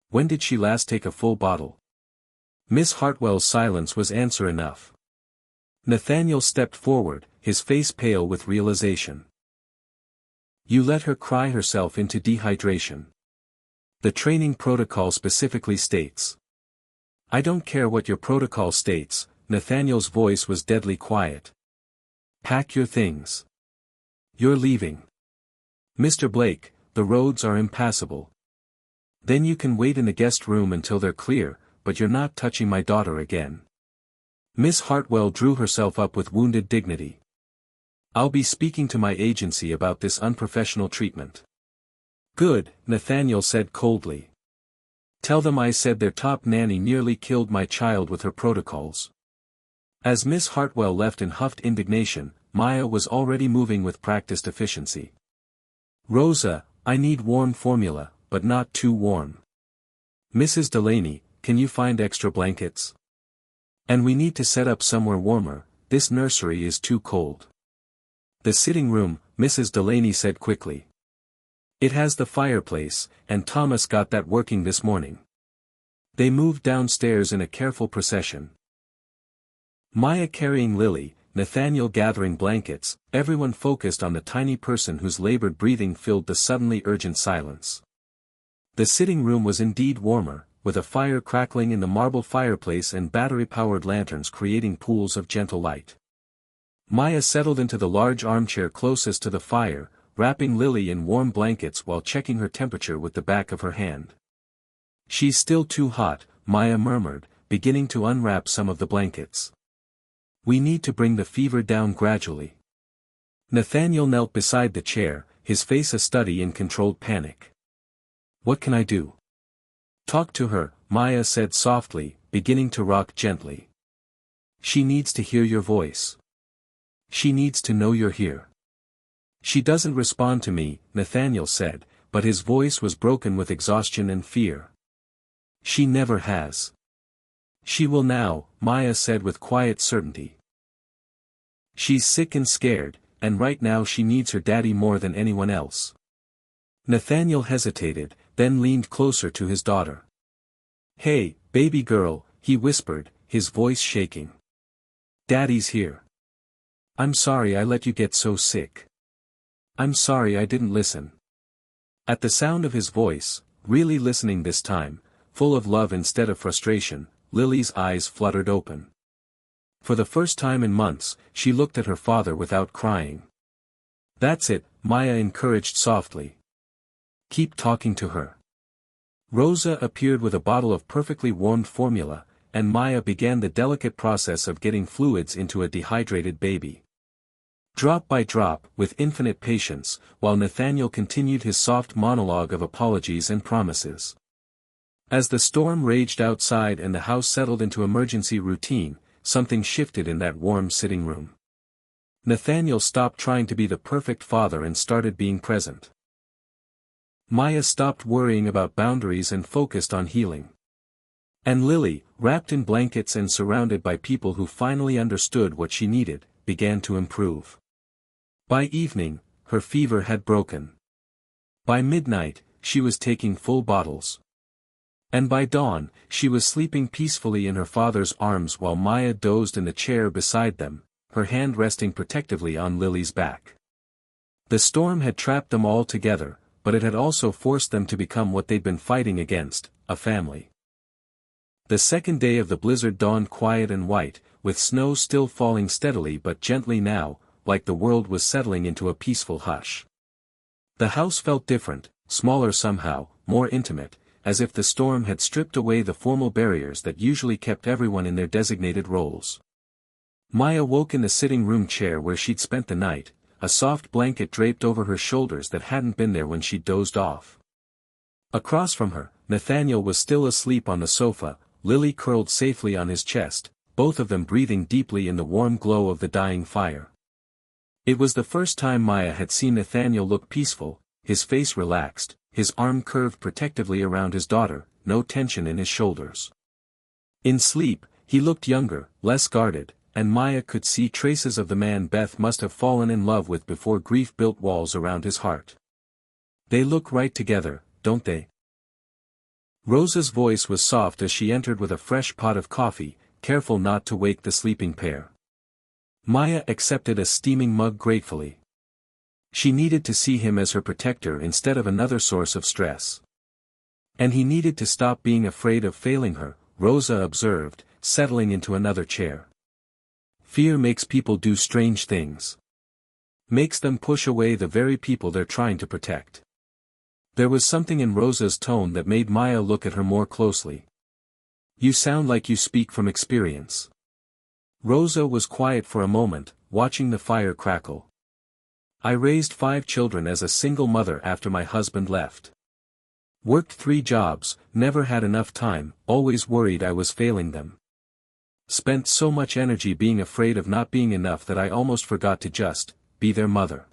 When did she last take a full bottle? Miss Hartwell's silence was answer enough. Nathaniel stepped forward, his face pale with realization. You let her cry herself into dehydration. The training protocol specifically states. I don't care what your protocol states, Nathaniel's voice was deadly quiet. Pack your things. You're leaving. Mr. Blake, the roads are impassable. Then you can wait in the guest room until they're clear, but you're not touching my daughter again. Miss Hartwell drew herself up with wounded dignity. I'll be speaking to my agency about this unprofessional treatment. Good, Nathaniel said coldly. Tell them I said their top nanny nearly killed my child with her protocols. As Miss Hartwell left in huffed indignation, Maya was already moving with practiced efficiency. Rosa, I need warm formula, but not too warm. Mrs. Delaney, can you find extra blankets? And we need to set up somewhere warmer, this nursery is too cold. The sitting room, Mrs. Delaney said quickly. It has the fireplace, and Thomas got that working this morning. They moved downstairs in a careful procession. Maya carrying Lily, Nathaniel gathering blankets, everyone focused on the tiny person whose labored breathing filled the suddenly urgent silence. The sitting room was indeed warmer, with a fire crackling in the marble fireplace and battery-powered lanterns creating pools of gentle light. Maya settled into the large armchair closest to the fire, wrapping Lily in warm blankets while checking her temperature with the back of her hand. She's still too hot, Maya murmured, beginning to unwrap some of the blankets. We need to bring the fever down gradually. Nathaniel knelt beside the chair, his face a study in controlled panic. What can I do? Talk to her, Maya said softly, beginning to rock gently. She needs to hear your voice. She needs to know you're here. She doesn't respond to me, Nathaniel said, but his voice was broken with exhaustion and fear. She never has. She will now, Maya said with quiet certainty. She's sick and scared, and right now she needs her daddy more than anyone else. Nathaniel hesitated, then leaned closer to his daughter. Hey, baby girl, he whispered, his voice shaking. Daddy's here. I'm sorry I let you get so sick. I'm sorry I didn't listen. At the sound of his voice, really listening this time, full of love instead of frustration, Lily's eyes fluttered open. For the first time in months, she looked at her father without crying. That's it, Maya encouraged softly. Keep talking to her. Rosa appeared with a bottle of perfectly warmed formula, and Maya began the delicate process of getting fluids into a dehydrated baby. Drop by drop, with infinite patience, while Nathaniel continued his soft monologue of apologies and promises. As the storm raged outside and the house settled into emergency routine, something shifted in that warm sitting room. Nathaniel stopped trying to be the perfect father and started being present. Maya stopped worrying about boundaries and focused on healing. And Lily, wrapped in blankets and surrounded by people who finally understood what she needed, began to improve. By evening, her fever had broken. By midnight, she was taking full bottles. And by dawn, she was sleeping peacefully in her father's arms while Maya dozed in the chair beside them, her hand resting protectively on Lily's back. The storm had trapped them all together, but it had also forced them to become what they'd been fighting against, a family. The second day of the blizzard dawned quiet and white, with snow still falling steadily but gently now, like the world was settling into a peaceful hush. The house felt different, smaller somehow, more intimate, as if the storm had stripped away the formal barriers that usually kept everyone in their designated roles. Maya woke in the sitting room chair where she'd spent the night, a soft blanket draped over her shoulders that hadn't been there when she'd dozed off. Across from her, Nathaniel was still asleep on the sofa, Lily curled safely on his chest, both of them breathing deeply in the warm glow of the dying fire. It was the first time Maya had seen Nathaniel look peaceful, his face relaxed, his arm curved protectively around his daughter, no tension in his shoulders. In sleep, he looked younger, less guarded, and Maya could see traces of the man Beth must have fallen in love with before grief built walls around his heart. They look right together, don't they? Rosa's voice was soft as she entered with a fresh pot of coffee, careful not to wake the sleeping pair. Maya accepted a steaming mug gratefully. She needed to see him as her protector instead of another source of stress. And he needed to stop being afraid of failing her, Rosa observed, settling into another chair. Fear makes people do strange things. Makes them push away the very people they're trying to protect. There was something in Rosa's tone that made Maya look at her more closely. You sound like you speak from experience. Rosa was quiet for a moment, watching the fire crackle. I raised 5 children as a single mother after my husband left. Worked 3 jobs, never had enough time, always worried I was failing them. Spent so much energy being afraid of not being enough that I almost forgot to just be their mother.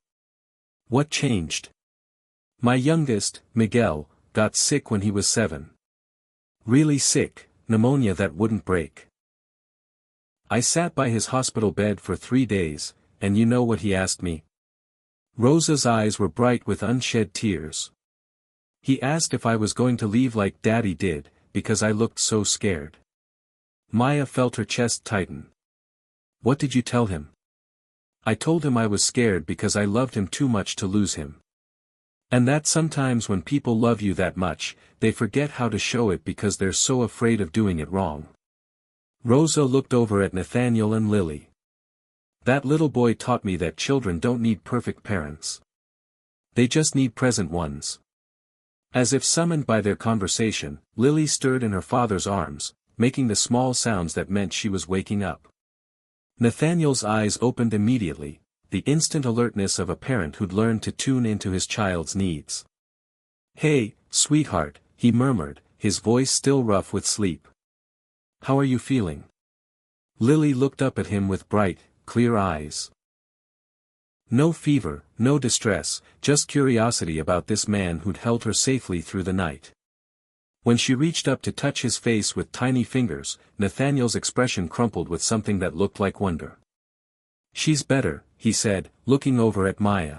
What changed? My youngest, Miguel, got sick when he was 7. Really sick, pneumonia that wouldn't break. I sat by his hospital bed for 3 days, and you know what he asked me? Rosa's eyes were bright with unshed tears. He asked if I was going to leave like Daddy did, because I looked so scared. Maya felt her chest tighten. What did you tell him? I told him I was scared because I loved him too much to lose him. And that sometimes when people love you that much, they forget how to show it because they're so afraid of doing it wrong. Rosa looked over at Nathaniel and Lily. That little boy taught me that children don't need perfect parents. They just need present ones. As if summoned by their conversation, Lily stirred in her father's arms, making the small sounds that meant she was waking up. Nathaniel's eyes opened immediately, the instant alertness of a parent who'd learned to tune into his child's needs. Hey, sweetheart, he murmured, his voice still rough with sleep. How are you feeling? Lily looked up at him with bright, clear eyes. No fever, no distress, just curiosity about this man who'd held her safely through the night. When she reached up to touch his face with tiny fingers, Nathaniel's expression crumpled with something that looked like wonder. She's better, he said, looking over at Maya.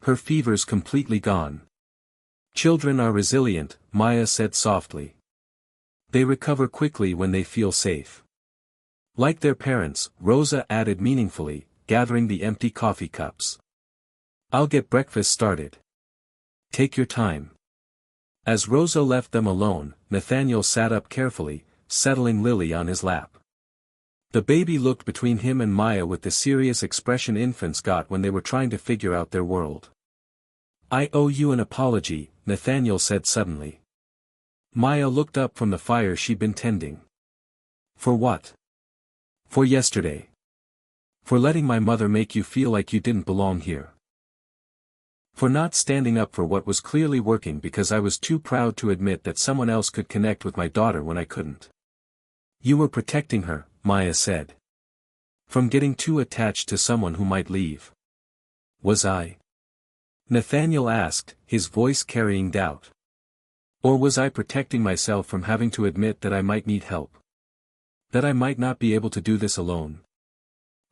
Her fever's completely gone. Children are resilient, Maya said softly. They recover quickly when they feel safe. Like their parents, Rosa added meaningfully, gathering the empty coffee cups. I'll get breakfast started. Take your time. As Rosa left them alone, Nathaniel sat up carefully, settling Lily on his lap. The baby looked between him and Maya with the serious expression infants got when they were trying to figure out their world. I owe you an apology, Nathaniel said suddenly. Maya looked up from the fire she'd been tending. For what? For yesterday. For letting my mother make you feel like you didn't belong here. For not standing up for what was clearly working because I was too proud to admit that someone else could connect with my daughter when I couldn't. You were protecting her, Maya said. From getting too attached to someone who might leave. Was I? Nathaniel asked, his voice carrying doubt. Or was I protecting myself from having to admit that I might need help? That I might not be able to do this alone?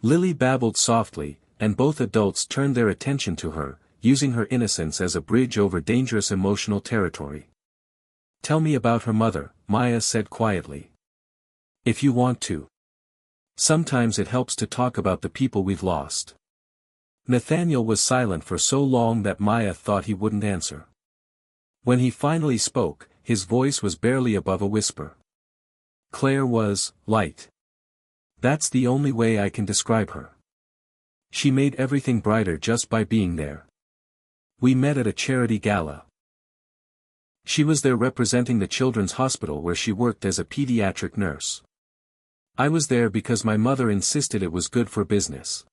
Lily babbled softly, and both adults turned their attention to her, using her innocence as a bridge over dangerous emotional territory. Tell me about her mother, Maya said quietly. If you want to. Sometimes it helps to talk about the people we've lost. Nathaniel was silent for so long that Maya thought he wouldn't answer. When he finally spoke, his voice was barely above a whisper. Claire was light. That's the only way I can describe her. She made everything brighter just by being there. We met at a charity gala. She was there representing the children's hospital where she worked as a pediatric nurse. I was there because my mother insisted it was good for business.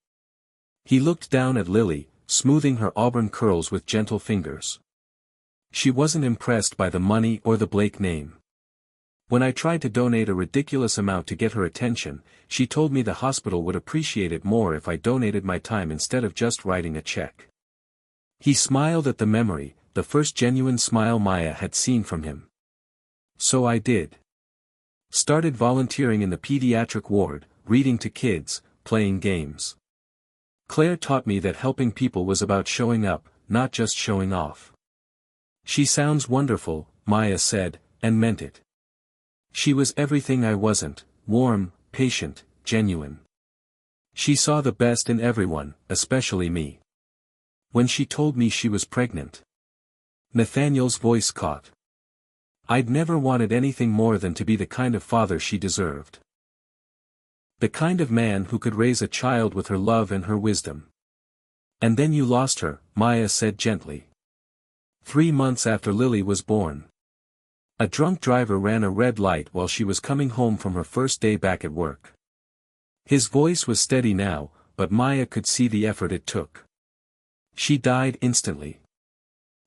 He looked down at Lily, smoothing her auburn curls with gentle fingers. She wasn't impressed by the money or the Blake name. When I tried to donate a ridiculous amount to get her attention, she told me the hospital would appreciate it more if I donated my time instead of just writing a check. He smiled at the memory, the first genuine smile Maya had seen from him. So I did. Started volunteering in the pediatric ward, reading to kids, playing games. Claire taught me that helping people was about showing up, not just showing off. She sounds wonderful, Maya said, and meant it. She was everything I wasn't, warm, patient, genuine. She saw the best in everyone, especially me. When she told me she was pregnant. Nathaniel's voice caught. I'd never wanted anything more than to be the kind of father she deserved. The kind of man who could raise a child with her love and her wisdom. And then you lost her, Maya said gently. 3 months after Lily was born. A drunk driver ran a red light while she was coming home from her first day back at work. His voice was steady now, but Maya could see the effort it took. She died instantly.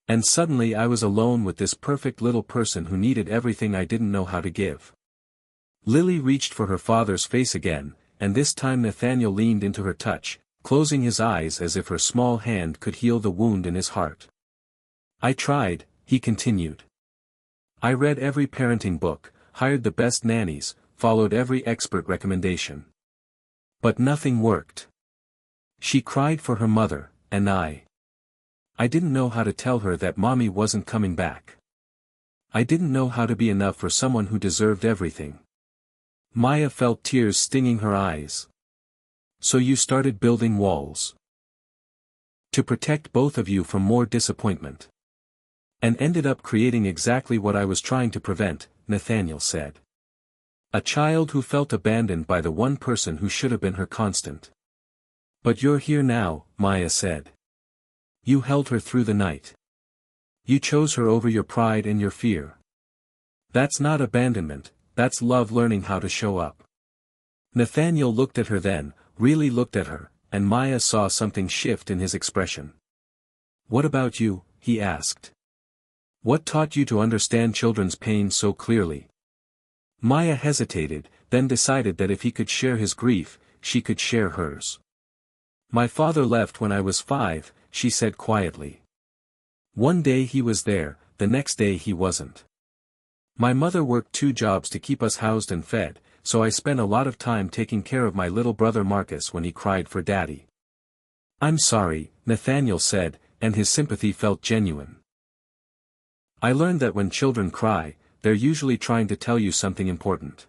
And suddenly I was alone with this perfect little person who needed everything I didn't know how to give. Lily reached for her father's face again, and this time Nathaniel leaned into her touch, closing his eyes as if her small hand could heal the wound in his heart. I tried, he continued. I read every parenting book, hired the best nannies, followed every expert recommendation. But nothing worked. She cried for her mother, and I didn't know how to tell her that mommy wasn't coming back. I didn't know how to be enough for someone who deserved everything. Maya felt tears stinging her eyes. So you started building walls. To protect both of you from more disappointment. And ended up creating exactly what I was trying to prevent, Nathaniel said. A child who felt abandoned by the one person who should have been her constant. But you're here now, Maya said. You held her through the night. You chose her over your pride and your fear. That's not abandonment, that's love learning how to show up. Nathaniel looked at her then, really looked at her, and Maya saw something shift in his expression. What about you? He asked. What taught you to understand children's pain so clearly? Maya hesitated, then decided that if he could share his grief, she could share hers. My father left when I was 5, she said quietly. One day he was there, the next day he wasn't. My mother worked 2 jobs to keep us housed and fed, so I spent a lot of time taking care of my little brother Marcus when he cried for daddy. I'm sorry, Nathaniel said, and his sympathy felt genuine. I learned that when children cry, they're usually trying to tell you something important.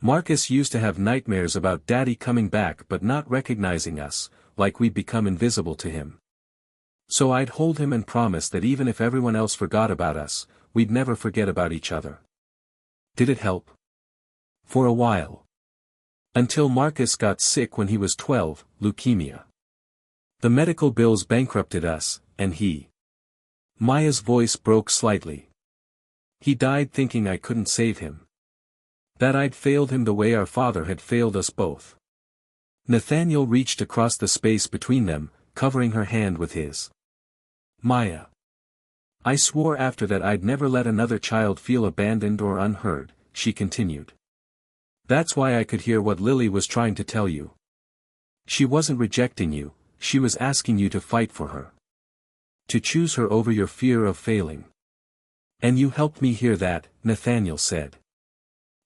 Marcus used to have nightmares about daddy coming back but not recognizing us, like we'd become invisible to him. So I'd hold him and promise that even if everyone else forgot about us, we'd never forget about each other. Did it help? For a while. Until Marcus got sick when he was 12, leukemia. The medical bills bankrupted us, and Maya's voice broke slightly. He died thinking I couldn't save him. That I'd failed him the way our father had failed us both. Nathaniel reached across the space between them, covering her hand with his. Maya. I swore after that I'd never let another child feel abandoned or unheard, she continued. That's why I could hear what Lily was trying to tell you. She wasn't rejecting you, she was asking you to fight for her. To choose her over your fear of failing. And you helped me hear that, Nathaniel said.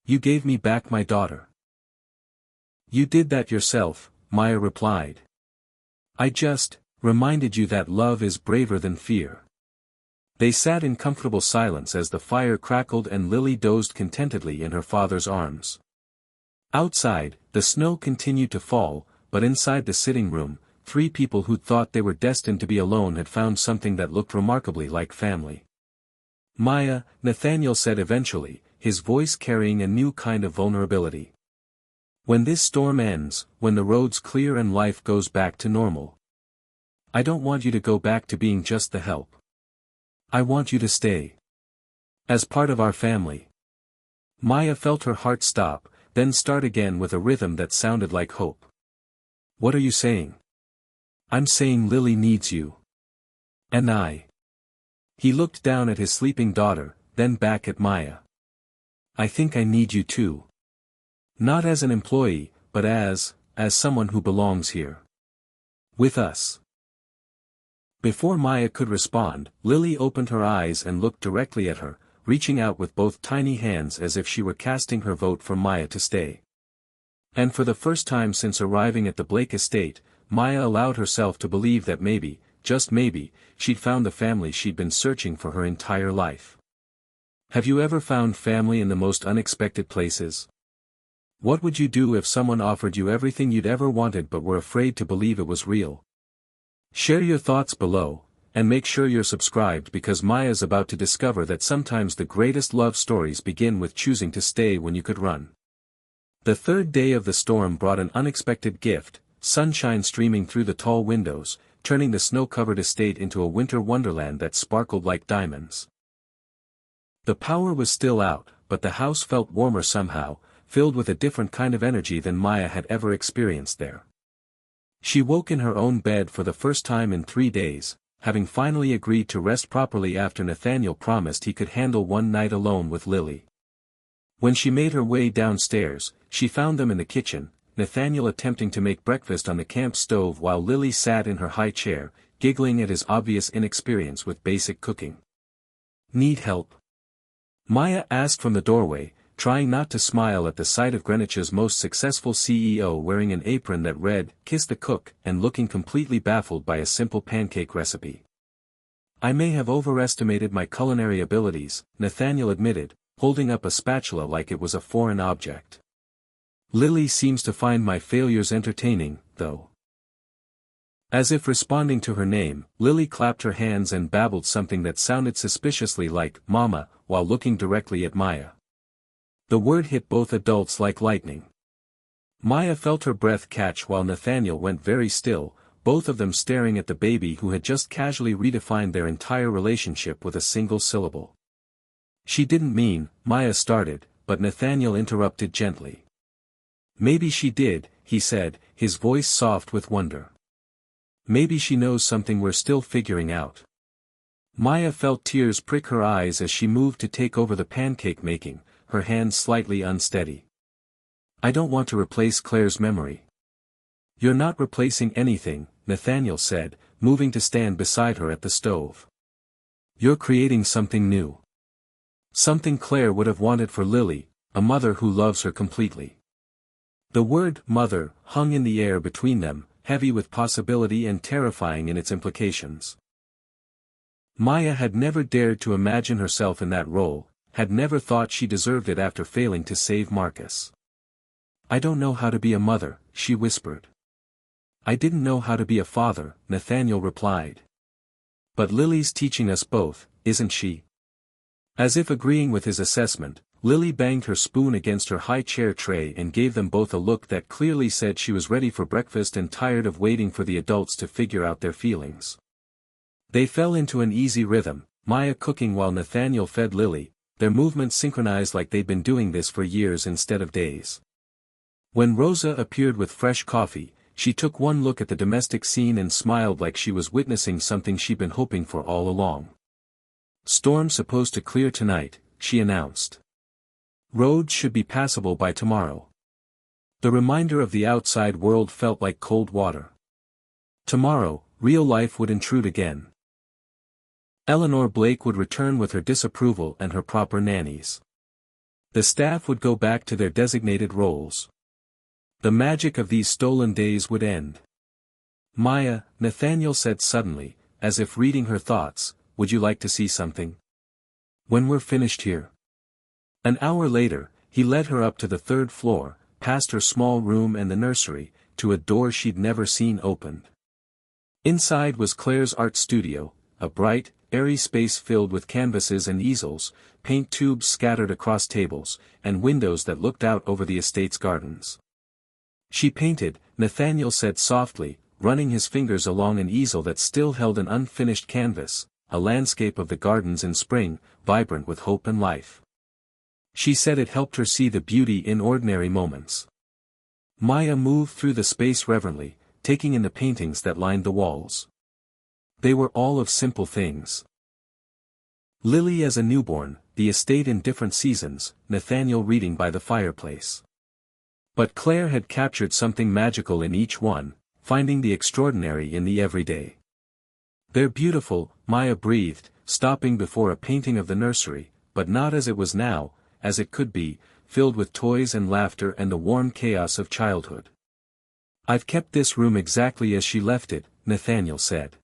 You gave me back my daughter. You did that yourself, Maya replied. I just reminded you that love is braver than fear. They sat in comfortable silence as the fire crackled and Lily dozed contentedly in her father's arms. Outside, the snow continued to fall, but inside the sitting room, 3 people who'd thought they were destined to be alone had found something that looked remarkably like family. Maya, Nathaniel said eventually, his voice carrying a new kind of vulnerability. When this storm ends, when the roads clear and life goes back to normal. I don't want you to go back to being just the help. I want you to stay. As part of our family. Maya felt her heart stop, then start again with a rhythm that sounded like hope. What are you saying? I'm saying Lily needs you. And I. He looked down at his sleeping daughter, then back at Maya. I think I need you too. Not as an employee, but as someone who belongs here. With us. Before Maya could respond, Lily opened her eyes and looked directly at her, reaching out with both tiny hands as if she were casting her vote for Maya to stay. And for the first time since arriving at the Blake estate, Maya allowed herself to believe that maybe, just maybe, she'd found the family she'd been searching for her entire life. Have you ever found family in the most unexpected places? What would you do if someone offered you everything you'd ever wanted but were afraid to believe it was real? Share your thoughts below, and make sure you're subscribed because Maya's about to discover that sometimes the greatest love stories begin with choosing to stay when you could run. The third day of the storm brought an unexpected gift, sunshine streaming through the tall windows, turning the snow-covered estate into a winter wonderland that sparkled like diamonds. The power was still out, but the house felt warmer somehow, filled with a different kind of energy than Maya had ever experienced there. She woke in her own bed for the first time in 3 days, having finally agreed to rest properly after Nathaniel promised he could handle one night alone with Lily. When she made her way downstairs, she found them in the kitchen, Nathaniel attempting to make breakfast on the camp stove while Lily sat in her high chair, giggling at his obvious inexperience with basic cooking. "Need help?" Maya asked from the doorway, trying not to smile at the sight of Greenwich's most successful CEO wearing an apron that read, "Kiss the Cook," and looking completely baffled by a simple pancake recipe. "I may have overestimated my culinary abilities," Nathaniel admitted, holding up a spatula like it was a foreign object. "Lily seems to find my failures entertaining, though." As if responding to her name, Lily clapped her hands and babbled something that sounded suspiciously like "Mama," while looking directly at Maya. The word hit both adults like lightning. Maya felt her breath catch while Nathaniel went very still, both of them staring at the baby who had just casually redefined their entire relationship with a single syllable. "She didn't mean," Maya started, but Nathaniel interrupted gently. "Maybe she did," he said, his voice soft with wonder. "Maybe she knows something we're still figuring out." Maya felt tears prick her eyes as she moved to take over the pancake making, her hands slightly unsteady. "I don't want to replace Claire's memory." "You're not replacing anything," Nathaniel said, moving to stand beside her at the stove. "You're creating something new. Something Claire would have wanted for Lily, a mother who loves her completely." The word "mother" hung in the air between them, heavy with possibility and terrifying in its implications. Maya had never dared to imagine herself in that role, had never thought she deserved it after failing to save Marcus. "I don't know how to be a mother," she whispered. "I didn't know how to be a father," Nathaniel replied. "But Lily's teaching us both, isn't she?" As if agreeing with his assessment, Lily banged her spoon against her high chair tray and gave them both a look that clearly said she was ready for breakfast and tired of waiting for the adults to figure out their feelings. They fell into an easy rhythm, Maya cooking while Nathaniel fed Lily, their movements synchronized like they'd been doing this for years instead of days. When Rosa appeared with fresh coffee, she took one look at the domestic scene and smiled like she was witnessing something she'd been hoping for all along. "Storm supposed to clear tonight," she announced. "Roads should be passable by tomorrow." The reminder of the outside world felt like cold water. Tomorrow, real life would intrude again. Eleanor Blake would return with her disapproval and her proper nannies. The staff would go back to their designated roles. The magic of these stolen days would end. "Maya," Nathaniel said suddenly, as if reading her thoughts, "would you like to see something? When we're finished here?" An hour later, he led her up to the 3rd floor, past her small room and the nursery, to a door she'd never seen opened. Inside was Claire's art studio, a bright, airy space filled with canvases and easels, paint tubes scattered across tables, and windows that looked out over the estate's gardens. "She painted," Nathaniel said softly, running his fingers along an easel that still held an unfinished canvas, a landscape of the gardens in spring, vibrant with hope and life. She said it helped her see the beauty in ordinary moments. Maya moved through the space reverently, taking in the paintings that lined the walls. They were all of simple things. Lily as a newborn, the estate in different seasons, Nathaniel reading by the fireplace. But Claire had captured something magical in each one, finding the extraordinary in the everyday. "They're beautiful," Maya breathed, stopping before a painting of the nursery, but not as it was now, as it could be, filled with toys and laughter and the warm chaos of childhood. "I've kept this room exactly as she left it," Nathaniel said.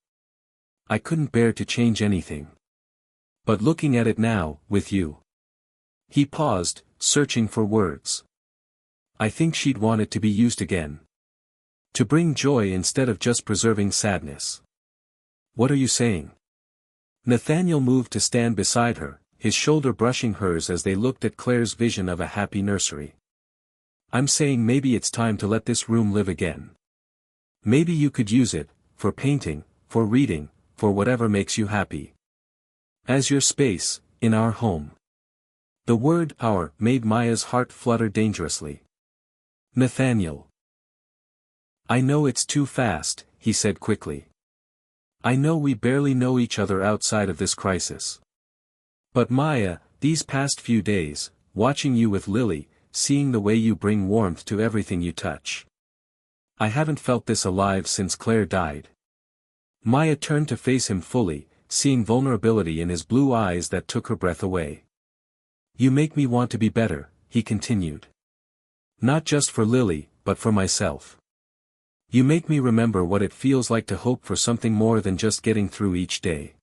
"I couldn't bear to change anything. But looking at it now, with you." He paused, searching for words. "I think she'd want it to be used again. To bring joy instead of just preserving sadness." "What are you saying?" Nathaniel moved to stand beside her, his shoulder brushing hers as they looked at Claire's vision of a happy nursery. "I'm saying maybe it's time to let this room live again. Maybe you could use it, for painting, for reading, for whatever makes you happy. As your space, in our home. The word "our" made Maya's heart flutter dangerously. Nathaniel. I know it's too fast, he said quickly. I know we barely know each other outside of this crisis. But Maya, these past few days, watching you with Lily, seeing the way you bring warmth to everything you touch. I haven't felt this alive since Claire died. Maya turned to face him fully, seeing vulnerability in his blue eyes that took her breath away. You make me want to be better, he continued. Not just for Lily, but for myself. You make me remember what it feels like to hope for something more than just getting through each day.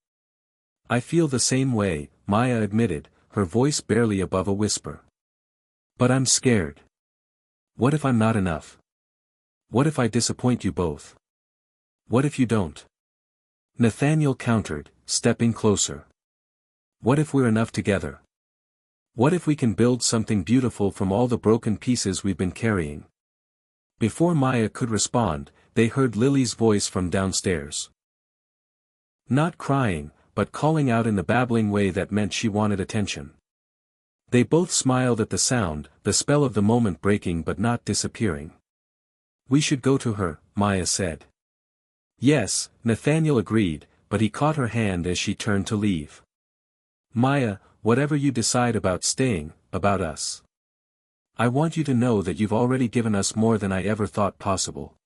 I feel the same way, Maya admitted, her voice barely above a whisper. But I'm scared. What if I'm not enough? What if I disappoint you both? What if you don't? Nathaniel countered, stepping closer. What if we're enough together? What if we can build something beautiful from all the broken pieces we've been carrying? Before Maya could respond, they heard Lily's voice from downstairs. Not crying, but calling out in the babbling way that meant she wanted attention. They both smiled at the sound, the spell of the moment breaking but not disappearing. We should go to her, Maya said. Yes, Nathaniel agreed, but he caught her hand as she turned to leave. Maya, whatever you decide about staying, about us. I want you to know that you've already given us more than I ever thought possible.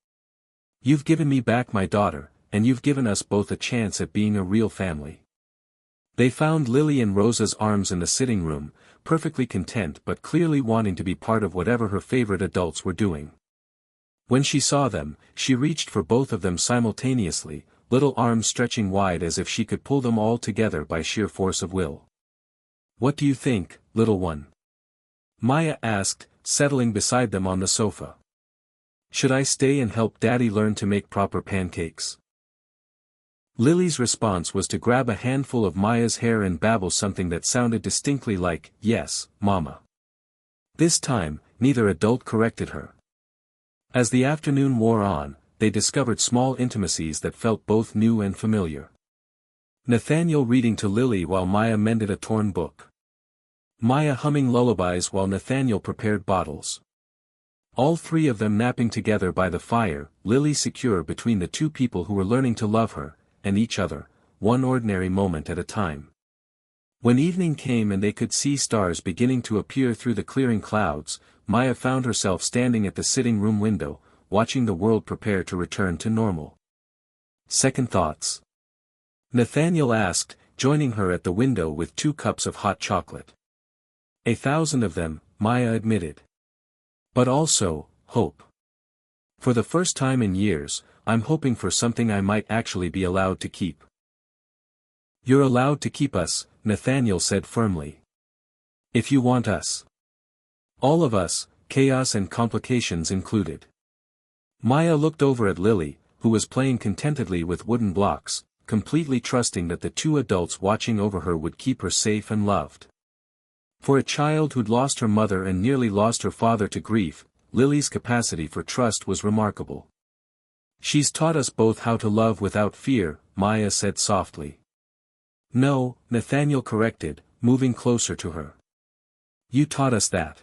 You've given me back my daughter, and you've given us both a chance at being a real family. They found Lily in Rosa's arms in the sitting room, perfectly content but clearly wanting to be part of whatever her favorite adults were doing. When she saw them, she reached for both of them simultaneously, little arms stretching wide as if she could pull them all together by sheer force of will. What do you think, little one? Maya asked, settling beside them on the sofa. Should I stay and help Daddy learn to make proper pancakes? Lily's response was to grab a handful of Maya's hair and babble something that sounded distinctly like, "Yes, Mama." This time, neither adult corrected her. As the afternoon wore on, they discovered small intimacies that felt both new and familiar. Nathaniel reading to Lily while Maya mended a torn book. Maya humming lullabies while Nathaniel prepared bottles. All three of them napping together by the fire, Lily secure between the two people who were learning to love her, and each other, one ordinary moment at a time. When evening came and they could see stars beginning to appear through the clearing clouds, Maya found herself standing at the sitting room window, watching the world prepare to return to normal. Second thoughts? Nathaniel asked, joining her at the window with 2 cups of hot chocolate. 1,000 of them, Maya admitted. But also, hope. For the first time in years, I'm hoping for something I might actually be allowed to keep. You're allowed to keep us, Nathaniel said firmly. If you want us. All of us, chaos and complications included. Maya looked over at Lily, who was playing contentedly with wooden blocks, completely trusting that the 2 adults watching over her would keep her safe and loved. For a child who'd lost her mother and nearly lost her father to grief, Lily's capacity for trust was remarkable. She's taught us both how to love without fear, Maya said softly. No, Nathaniel corrected, moving closer to her. You taught us that.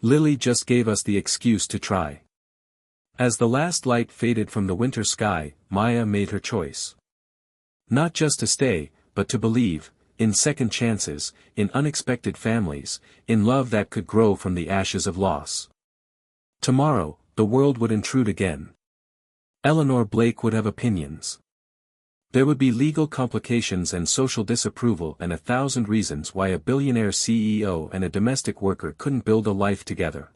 Lily just gave us the excuse to try. As the last light faded from the winter sky, Maya made her choice. Not just to stay, but to believe, in second chances, in unexpected families, in love that could grow from the ashes of loss. Tomorrow, the world would intrude again. Eleanor Blake would have opinions. There would be legal complications and social disapproval and 1,000 reasons why a billionaire CEO and a domestic worker couldn't build a life together.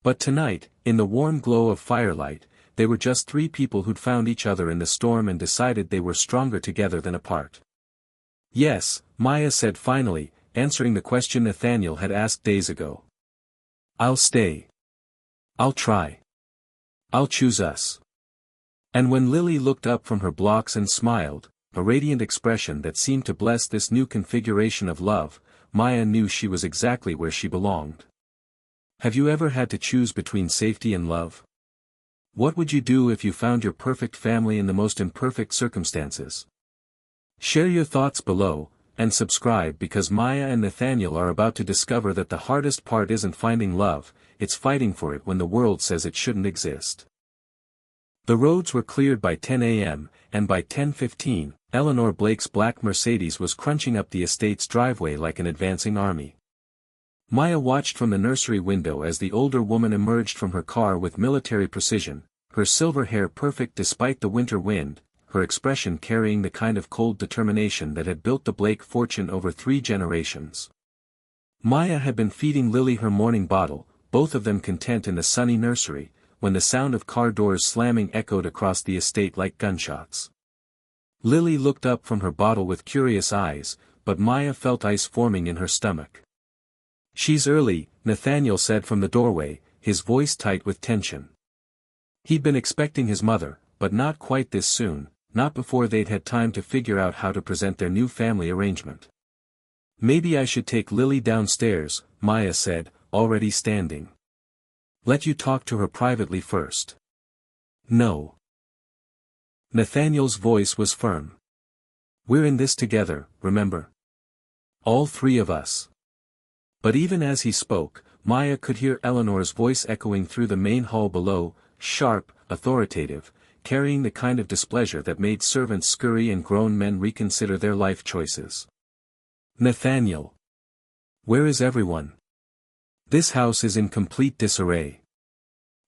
But tonight, in the warm glow of firelight, they were just 3 people who'd found each other in the storm and decided they were stronger together than apart. Yes, Maya said finally, answering the question Nathaniel had asked days ago. I'll stay. I'll try. I'll choose us. And when Lily looked up from her blocks and smiled, a radiant expression that seemed to bless this new configuration of love, Maya knew she was exactly where she belonged. Have you ever had to choose between safety and love? What would you do if you found your perfect family in the most imperfect circumstances? Share your thoughts below, and subscribe because Maya and Nathaniel are about to discover that the hardest part isn't finding love, it's fighting for it when the world says it shouldn't exist. The roads were cleared by 10 a.m., and by 10:15, Eleanor Blake's black Mercedes was crunching up the estate's driveway like an advancing army. Maya watched from the nursery window as the older woman emerged from her car with military precision, her silver hair perfect despite the winter wind, her expression carrying the kind of cold determination that had built the Blake fortune over 3 generations. Maya had been feeding Lily her morning bottle, both of them content in the sunny nursery, when the sound of car doors slamming echoed across the estate like gunshots. Lily looked up from her bottle with curious eyes, but Maya felt ice forming in her stomach. "She's early," Nathaniel said from the doorway, his voice tight with tension. He'd been expecting his mother, but not quite this soon, not before they'd had time to figure out how to present their new family arrangement. "Maybe I should take Lily downstairs," Maya said, already standing. "Let you talk to her privately first." "No." Nathaniel's voice was firm. "We're in this together, remember? All 3 of us." But even as he spoke, Maya could hear Eleanor's voice echoing through the main hall below, sharp, authoritative, carrying the kind of displeasure that made servants scurry and grown men reconsider their life choices. "Nathaniel. Where is everyone? This house is in complete disarray."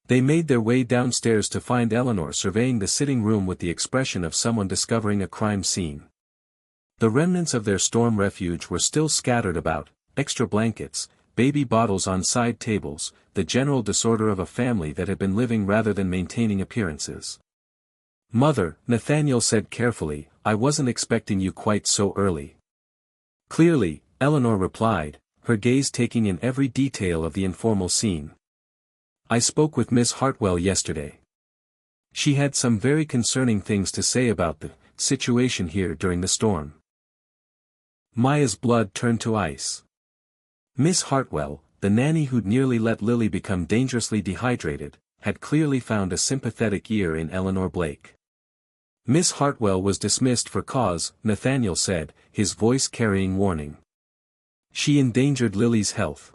They made their way downstairs to find Eleanor surveying the sitting room with the expression of someone discovering a crime scene. The remnants of their storm refuge were still scattered about, extra blankets, baby bottles on side tables, the general disorder of a family that had been living rather than maintaining appearances. "Mother," Nathaniel said carefully, "I wasn't expecting you quite so early." "Clearly," Eleanor replied, her gaze taking in every detail of the informal scene. "I spoke with Miss Hartwell yesterday. She had some very concerning things to say about the situation here during the storm." Maya's blood turned to ice. Miss Hartwell, the nanny who'd nearly let Lily become dangerously dehydrated, had clearly found a sympathetic ear in Eleanor Blake. "Miss Hartwell was dismissed for cause," Nathaniel said, his voice carrying warning. "She endangered Lily's health."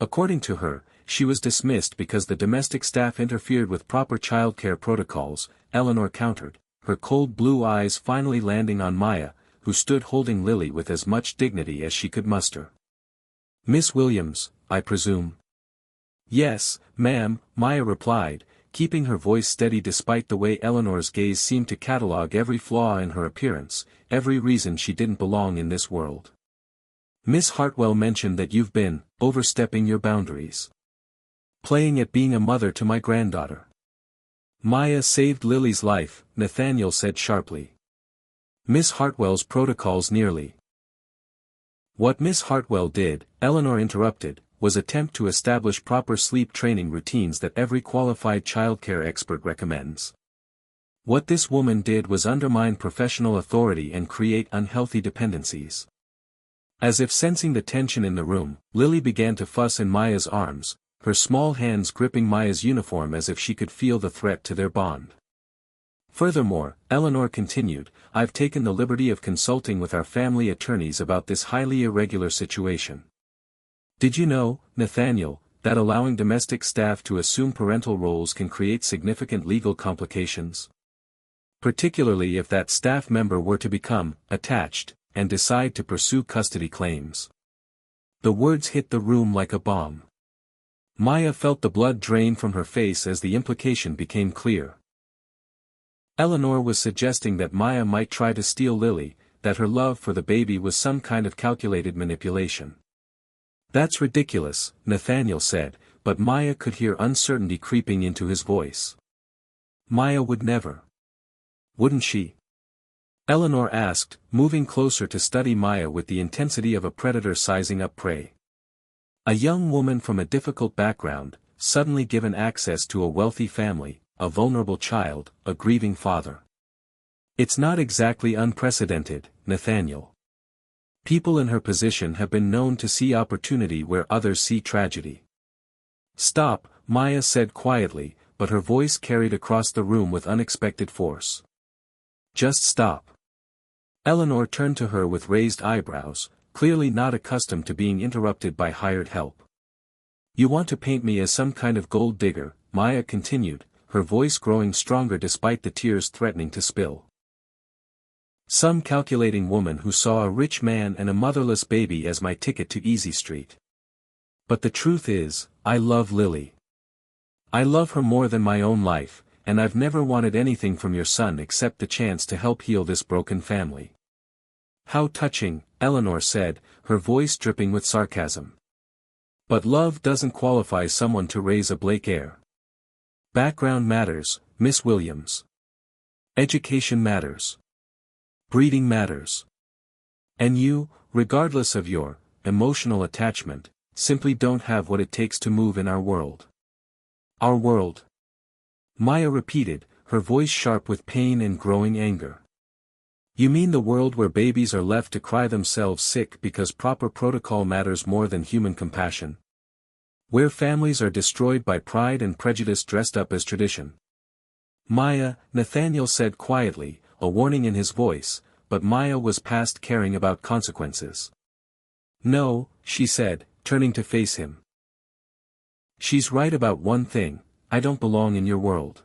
According to her, she was dismissed because the domestic staff interfered with proper childcare protocols, Eleanor countered, her cold blue eyes finally landing on Maya, who stood holding Lily with as much dignity as she could muster. "Miss Williams, I presume?" "Yes, ma'am," Maya replied, keeping her voice steady despite the way Eleanor's gaze seemed to catalogue every flaw in her appearance, every reason she didn't belong in this world. "Miss Hartwell mentioned that you've been overstepping your boundaries. Playing at being a mother to my granddaughter." "Maya saved Lily's life," Nathaniel said sharply. "Miss Hartwell's protocols nearly." "What Miss Hartwell did," Eleanor interrupted, "was attempt to establish proper sleep training routines that every qualified childcare expert recommends. What this woman did was undermine professional authority and create unhealthy dependencies." As if sensing the tension in the room, Lily began to fuss in Maya's arms, her small hands gripping Maya's uniform as if she could feel the threat to their bond. "Furthermore," Eleanor continued, "I've taken the liberty of consulting with our family attorneys about this highly irregular situation. Did you know, Nathaniel, that allowing domestic staff to assume parental roles can create significant legal complications? Particularly if that staff member were to become attached, and decide to pursue custody claims." The words hit the room like a bomb. Maya felt the blood drain from her face as the implication became clear. Eleanor was suggesting that Maya might try to steal Lily, that her love for the baby was some kind of calculated manipulation. "That's ridiculous," Nathaniel said, but Maya could hear uncertainty creeping into his voice. "Maya would never. Wouldn't she?" Eleanor asked, moving closer to study Maya with the intensity of a predator sizing up prey. A young woman from a difficult background, suddenly given access to a wealthy family, a vulnerable child, a grieving father. It's not exactly unprecedented, Nathaniel. People in her position have been known to see opportunity where others see tragedy. "Stop," Maya said quietly, but her voice carried across the room with unexpected force. Just stop. Eleanor turned to her with raised eyebrows, clearly not accustomed to being interrupted by hired help. You want to paint me as some kind of gold digger, Maya continued, her voice growing stronger despite the tears threatening to spill. Some calculating woman who saw a rich man and a motherless baby as my ticket to Easy Street. But the truth is, I love Lily. I love her more than my own life, and I've never wanted anything from your son except the chance to help heal this broken family. How touching, Eleanor said, her voice dripping with sarcasm. But love doesn't qualify someone to raise a Blake heir. Background matters, Miss Williams. Education matters. Breeding matters. And you, regardless of your emotional attachment, simply don't have what it takes to move in our world. Our world. Maya repeated, her voice sharp with pain and growing anger. You mean the world where babies are left to cry themselves sick because proper protocol matters more than human compassion? Where families are destroyed by pride and prejudice dressed up as tradition? Maya, Nathaniel said quietly, a warning in his voice, but Maya was past caring about consequences. No, she said, turning to face him. She's right about one thing, I don't belong in your world.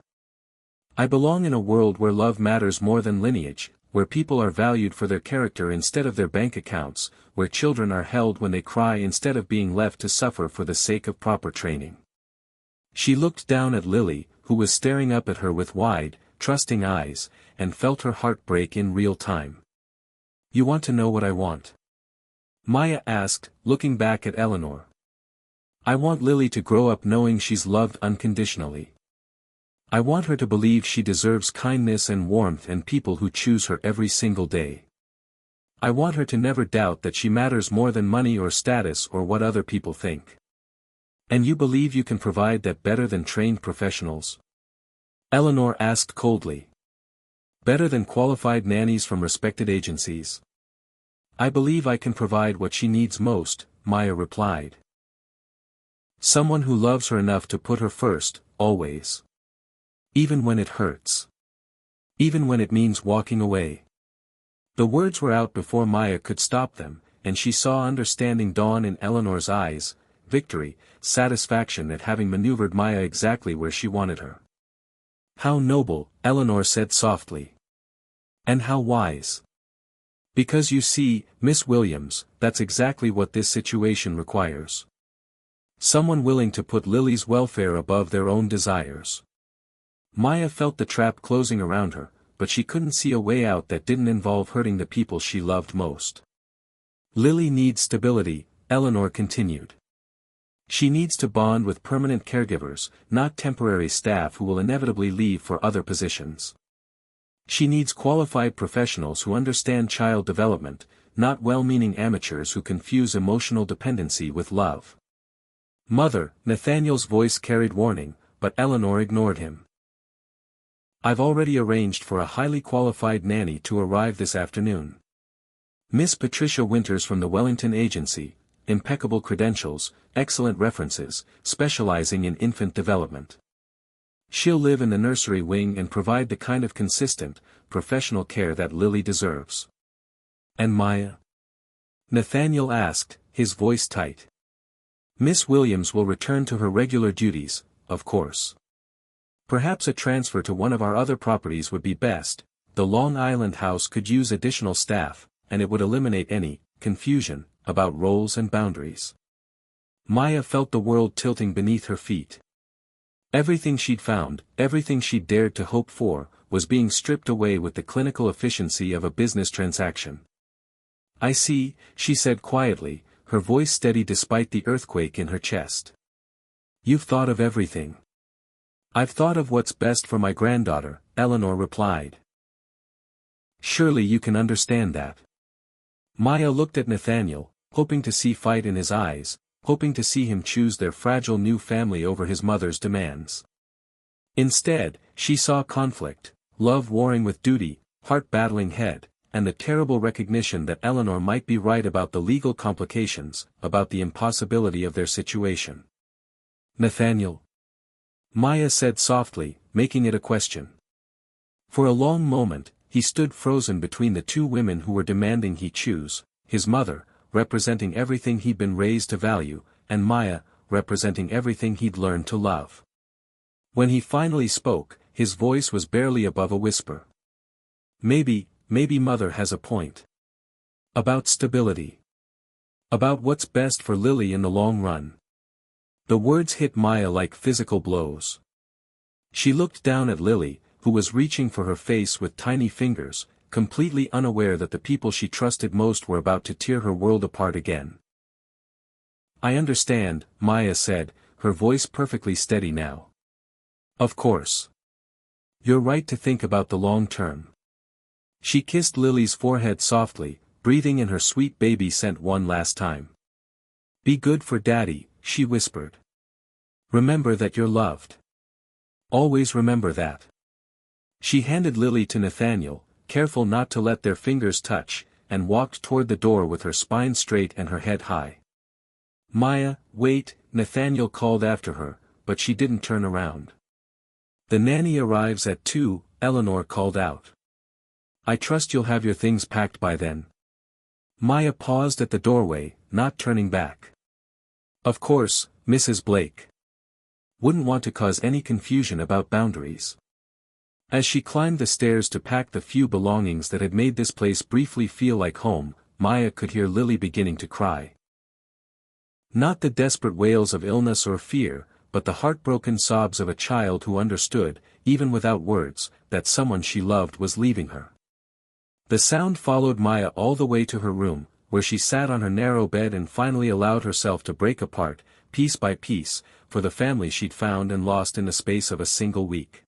I belong in a world where love matters more than lineage, where people are valued for their character instead of their bank accounts, where children are held when they cry instead of being left to suffer for the sake of proper training. She looked down at Lily, who was staring up at her with wide, trusting eyes, and felt her heart break in real time. You want to know what I want? Maya asked, looking back at Eleanor. I want Lily to grow up knowing she's loved unconditionally. I want her to believe she deserves kindness and warmth and people who choose her every single day. I want her to never doubt that she matters more than money or status or what other people think. And you believe you can provide that better than trained professionals? Eleanor asked coldly. Better than qualified nannies from respected agencies? I believe I can provide what she needs most, Maya replied. Someone who loves her enough to put her first, always. Even when it hurts. Even when it means walking away. The words were out before Maya could stop them, and she saw understanding dawn in Eleanor's eyes, victory, satisfaction at having maneuvered Maya exactly where she wanted her. How noble, Eleanor said softly. And how wise. Because you see, Miss Williams, that's exactly what this situation requires. Someone willing to put Lily's welfare above their own desires. Maya felt the trap closing around her, but she couldn't see a way out that didn't involve hurting the people she loved most. Lily needs stability, Eleanor continued. She needs to bond with permanent caregivers, not temporary staff who will inevitably leave for other positions. She needs qualified professionals who understand child development, not well-meaning amateurs who confuse emotional dependency with love. Mother, Nathaniel's voice carried warning, but Eleanor ignored him. I've already arranged for a highly qualified nanny to arrive this afternoon. Miss Patricia Winters from the Wellington Agency, impeccable credentials, excellent references, specializing in infant development. She'll live in the nursery wing and provide the kind of consistent, professional care that Lily deserves. And Maya? Nathaniel asked, his voice tight. Miss Williams will return to her regular duties, of course. Perhaps a transfer to one of our other properties would be best. The Long Island house could use additional staff, and it would eliminate any confusion about roles and boundaries. Maya felt the world tilting beneath her feet. Everything she'd found, everything she'd dared to hope for, was being stripped away with the clinical efficiency of a business transaction. I see, she said quietly, her voice steady despite the earthquake in her chest. You've thought of everything. I've thought of what's best for my granddaughter, Eleanor replied. Surely you can understand that. Maya looked at Nathaniel, hoping to see fight in his eyes, hoping to see him choose their fragile new family over his mother's demands. Instead, she saw conflict, love warring with duty, heart battling head, and the terrible recognition that Eleanor might be right about the legal complications, about the impossibility of their situation. Nathaniel. Maya said softly, making it a question. For a long moment, he stood frozen between the two women who were demanding he choose, his mother, representing everything he'd been raised to value, and Maya, representing everything he'd learned to love. When he finally spoke, his voice was barely above a whisper. Maybe Mother has a point. About stability. About what's best for Lily in the long run. The words hit Maya like physical blows. She looked down at Lily, who was reaching for her face with tiny fingers, completely unaware that the people she trusted most were about to tear her world apart again. I understand, Maya said, her voice perfectly steady now. Of course. You're right to think about the long term. She kissed Lily's forehead softly, breathing in her sweet baby scent one last time. Be good for Daddy, she whispered. Remember that you're loved. Always remember that. She handed Lily to Nathaniel, careful not to let their fingers touch, and walked toward the door with her spine straight and her head high. Maya, wait, Nathaniel called after her, but she didn't turn around. The nanny arrives at 2, Eleanor called out. I trust you'll have your things packed by then. Maya paused at the doorway, not turning back. Of course, Mrs. Blake. Wouldn't want to cause any confusion about boundaries. As she climbed the stairs to pack the few belongings that had made this place briefly feel like home, Maya could hear Lily beginning to cry. Not the desperate wails of illness or fear, but the heartbroken sobs of a child who understood, even without words, that someone she loved was leaving her. The sound followed Maya all the way to her room, where she sat on her narrow bed and finally allowed herself to break apart, piece by piece, for the family she'd found and lost in the space of a single week.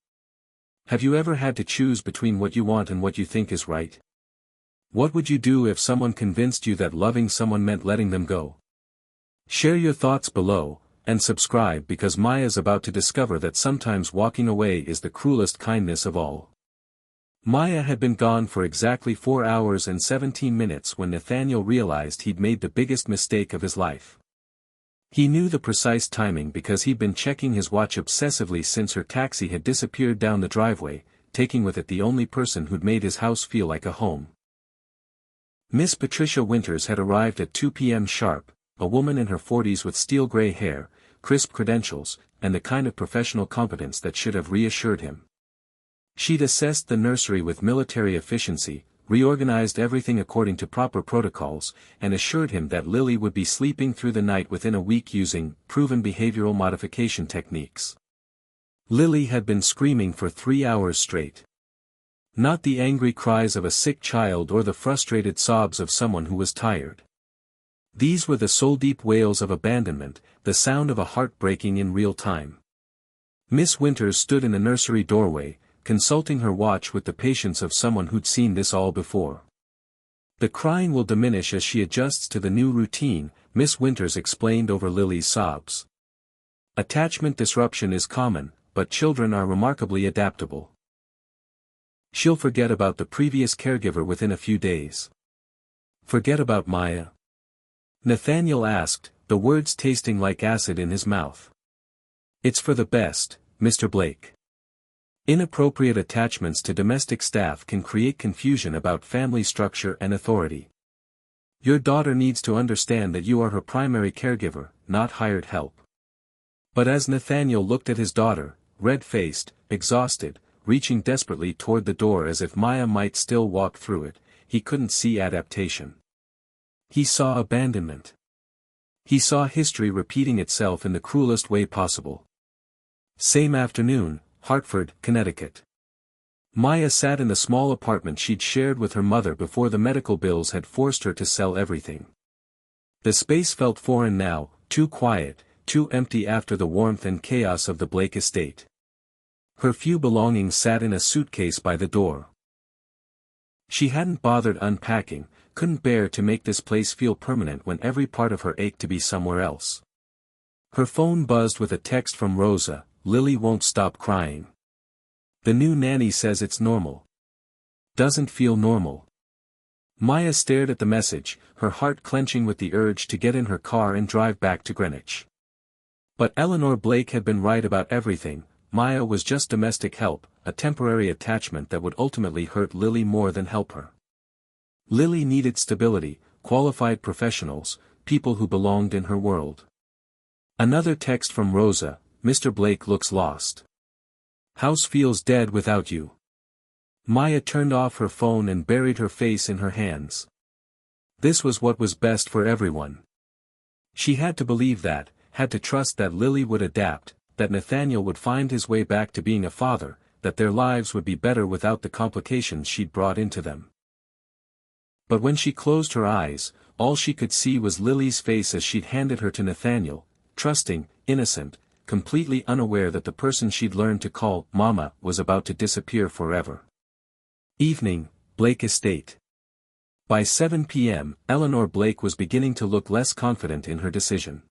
Have you ever had to choose between what you want and what you think is right? What would you do if someone convinced you that loving someone meant letting them go? Share your thoughts below, and subscribe because Maya's about to discover that sometimes walking away is the cruelest kindness of all. Maya had been gone for exactly 4 hours and 17 minutes when Nathaniel realized he'd made the biggest mistake of his life. He knew the precise timing because he'd been checking his watch obsessively since her taxi had disappeared down the driveway, taking with it the only person who'd made his house feel like a home. Miss Patricia Winters had arrived at 2 p.m. sharp, a woman in her 40s with steel-gray hair, crisp credentials, and the kind of professional competence that should have reassured him. She'd assessed the nursery with military efficiency, reorganized everything according to proper protocols, and assured him that Lily would be sleeping through the night within a week using proven behavioral modification techniques. Lily had been screaming for 3 hours straight. Not the angry cries of a sick child or the frustrated sobs of someone who was tired. These were the soul-deep wails of abandonment, the sound of a heart breaking in real time. Miss Winters stood in the nursery doorway, consulting her watch with the patience of someone who'd seen this all before. The crying will diminish as she adjusts to the new routine, Miss Winters explained over Lily's sobs. Attachment disruption is common, but children are remarkably adaptable. She'll forget about the previous caregiver within a few days. Forget about Maya? Nathaniel asked, the words tasting like acid in his mouth. It's for the best, Mr. Blake. Inappropriate attachments to domestic staff can create confusion about family structure and authority. Your daughter needs to understand that you are her primary caregiver, not hired help. But as Nathaniel looked at his daughter, red-faced, exhausted, reaching desperately toward the door as if Maya might still walk through it, he couldn't see adaptation. He saw abandonment. He saw history repeating itself in the cruelest way possible. Same afternoon, Hartford, Connecticut. Maya sat in the small apartment she'd shared with her mother before the medical bills had forced her to sell everything. The space felt foreign now, too quiet, too empty after the warmth and chaos of the Blake estate. Her few belongings sat in a suitcase by the door. She hadn't bothered unpacking, couldn't bear to make this place feel permanent when every part of her ached to be somewhere else. Her phone buzzed with a text from Rosa, Lily won't stop crying. The new nanny says it's normal. Doesn't feel normal. Maya stared at the message, her heart clenching with the urge to get in her car and drive back to Greenwich. But Eleanor Blake had been right about everything, Maya was just domestic help, a temporary attachment that would ultimately hurt Lily more than help her. Lily needed stability, qualified professionals, people who belonged in her world. Another text from Rosa, Mr. Blake looks lost. House feels dead without you. Maya turned off her phone and buried her face in her hands. This was what was best for everyone. She had to believe that, had to trust that Lily would adapt, that Nathaniel would find his way back to being a father, that their lives would be better without the complications she'd brought into them. But when she closed her eyes, all she could see was Lily's face as she'd handed her to Nathaniel, trusting, innocent, completely unaware that the person she'd learned to call Mama was about to disappear forever. Evening, Blake Estate. By 7 p.m., Eleanor Blake was beginning to look less confident in her decision.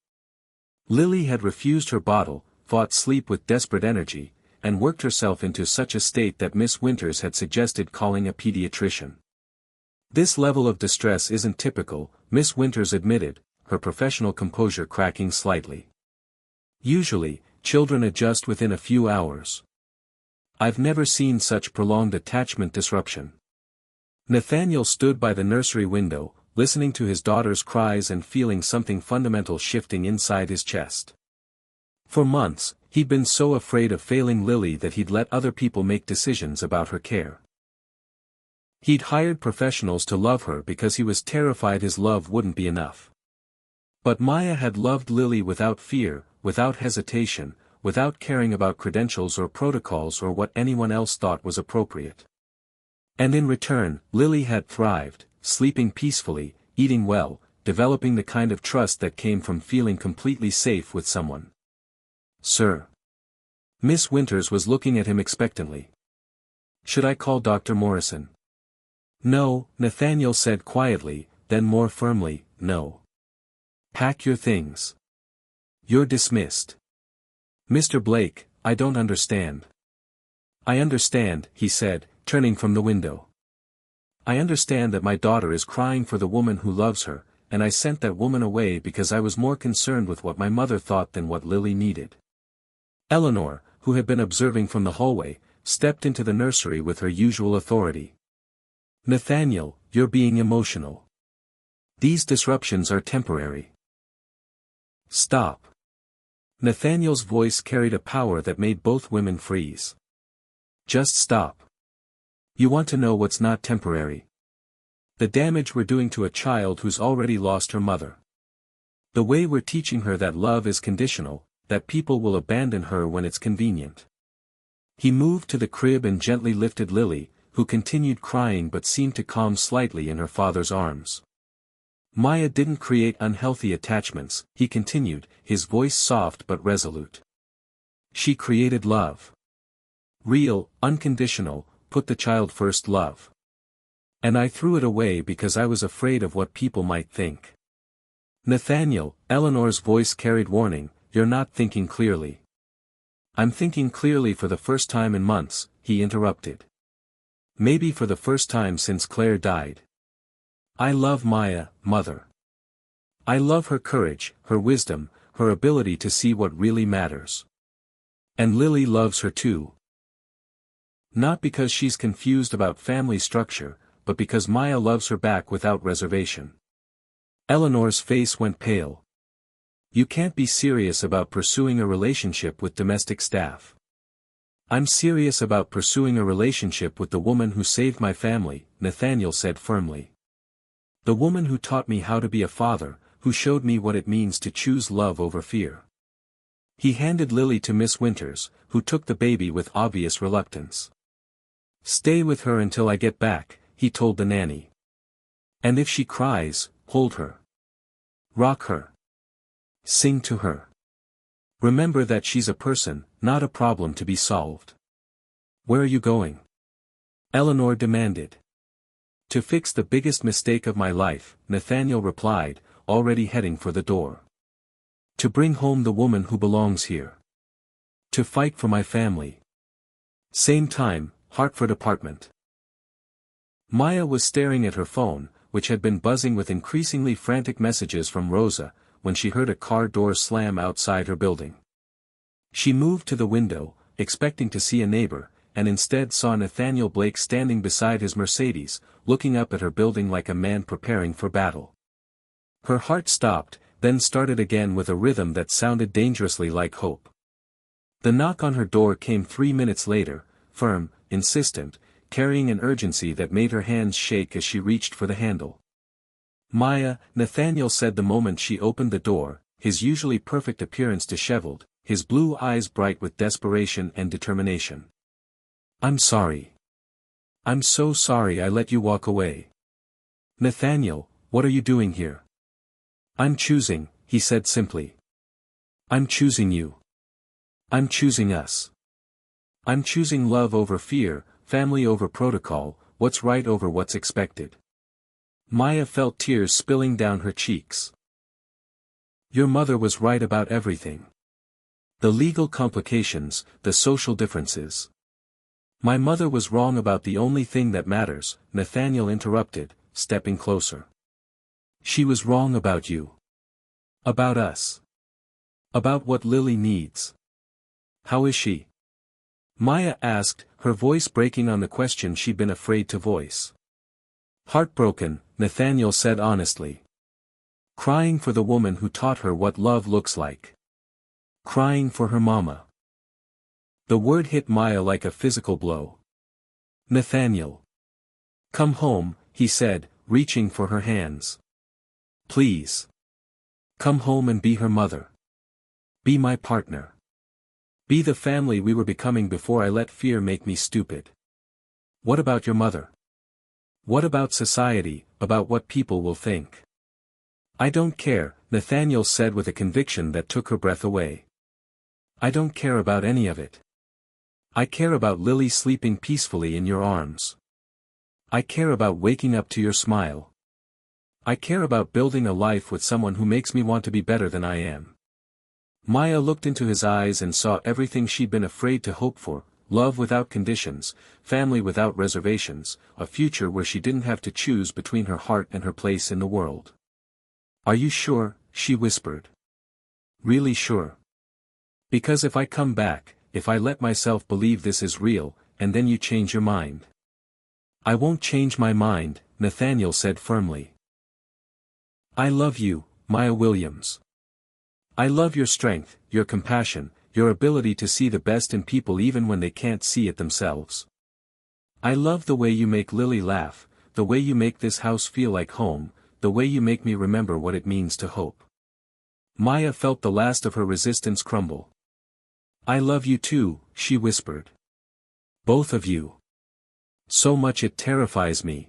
Lily had refused her bottle, fought sleep with desperate energy, and worked herself into such a state that Miss Winters had suggested calling a pediatrician. This level of distress isn't typical, Miss Winters admitted, her professional composure cracking slightly. Usually, children adjust within a few hours. I've never seen such prolonged attachment disruption. Nathaniel stood by the nursery window, listening to his daughter's cries and feeling something fundamental shifting inside his chest. For months, he'd been so afraid of failing Lily that he'd let other people make decisions about her care. He'd hired professionals to love her because he was terrified his love wouldn't be enough. But Maya had loved Lily without fear, without hesitation, without caring about credentials or protocols or what anyone else thought was appropriate. And in return, Lily had thrived, sleeping peacefully, eating well, developing the kind of trust that came from feeling completely safe with someone. Sir. Miss Winters was looking at him expectantly. Should I call Dr. Morrison? No, Nathaniel said quietly, then more firmly, no. Pack your things. You're dismissed. Mr. Blake, I don't understand. I understand, he said, turning from the window. I understand that my daughter is crying for the woman who loves her, and I sent that woman away because I was more concerned with what my mother thought than what Lily needed. Eleanor, who had been observing from the hallway, stepped into the nursery with her usual authority. Nathaniel, you're being emotional. These disruptions are temporary. Stop. Nathaniel's voice carried a power that made both women freeze. Just stop. You want to know what's not temporary? The damage we're doing to a child who's already lost her mother. The way we're teaching her that love is conditional, that people will abandon her when it's convenient. He moved to the crib and gently lifted Lily, who continued crying but seemed to calm slightly in her father's arms. Maya didn't create unhealthy attachments, he continued, his voice soft but resolute. She created love. Real, unconditional, put the child first love. And I threw it away because I was afraid of what people might think. Nathaniel, Eleanor's voice carried warning, you're not thinking clearly. I'm thinking clearly for the first time in months, he interrupted. Maybe for the first time since Claire died. I love Maya, Mother. I love her courage, her wisdom, her ability to see what really matters. And Lily loves her too. Not because she's confused about family structure, but because Maya loves her back without reservation. Eleanor's face went pale. You can't be serious about pursuing a relationship with domestic staff. I'm serious about pursuing a relationship with the woman who saved my family, Nathaniel said firmly. The woman who taught me how to be a father, who showed me what it means to choose love over fear. He handed Lily to Miss Winters, who took the baby with obvious reluctance. Stay with her until I get back, he told the nanny. And if she cries, hold her. Rock her. Sing to her. Remember that she's a person, not a problem to be solved. Where are you going? Eleanor demanded. To fix the biggest mistake of my life, Nathaniel replied, already heading for the door. To bring home the woman who belongs here. To fight for my family. Same time, Hartford apartment. Maya was staring at her phone, which had been buzzing with increasingly frantic messages from Rosa, when she heard a car door slam outside her building. She moved to the window, expecting to see a neighbor, and instead saw Nathaniel Blake standing beside his Mercedes, looking up at her building like a man preparing for battle. Her heart stopped, then started again with a rhythm that sounded dangerously like hope. The knock on her door came 3 minutes later, firm, insistent, carrying an urgency that made her hands shake as she reached for the handle. "Maya," Nathaniel said the moment she opened the door, his usually perfect appearance disheveled, his blue eyes bright with desperation and determination. "I'm sorry. I'm so sorry I let you walk away." "Nathaniel, what are you doing here?" "I'm choosing," he said simply. "I'm choosing you. I'm choosing us. I'm choosing love over fear, family over protocol, what's right over what's expected." Maya felt tears spilling down her cheeks. "Your mother was right about everything. The legal complications, the social differences. My mother was wrong about the only thing that matters," Nathaniel interrupted, stepping closer. "She was wrong about you. About us. About what Lily needs. How is she?" Maya asked, her voice breaking on the question she'd been afraid to voice. "Heartbroken," Nathaniel said honestly. "Crying for the woman who taught her what love looks like. Crying for her mama." The word hit Maya like a physical blow. "Nathaniel. Come home," he said, reaching for her hands. "Please. Come home and be her mother. Be my partner. Be the family we were becoming before I let fear make me stupid. What about your mother? What about society, about what people will think?" "I don't care," Nathaniel said with a conviction that took her breath away. "I don't care about any of it. I care about Lily sleeping peacefully in your arms. I care about waking up to your smile. I care about building a life with someone who makes me want to be better than I am." Maya looked into his eyes and saw everything she'd been afraid to hope for: love without conditions, family without reservations, a future where she didn't have to choose between her heart and her place in the world. "Are you sure?" she whispered. "Really sure? Because if I come back, if I let myself believe this is real, and then you change your mind." "I won't change my mind," Nathaniel said firmly. "I love you, Maya Williams. I love your strength, your compassion, your ability to see the best in people even when they can't see it themselves. I love the way you make Lily laugh, the way you make this house feel like home, the way you make me remember what it means to hope." Maya felt the last of her resistance crumble. "I love you too," she whispered. "Both of you. So much it terrifies me."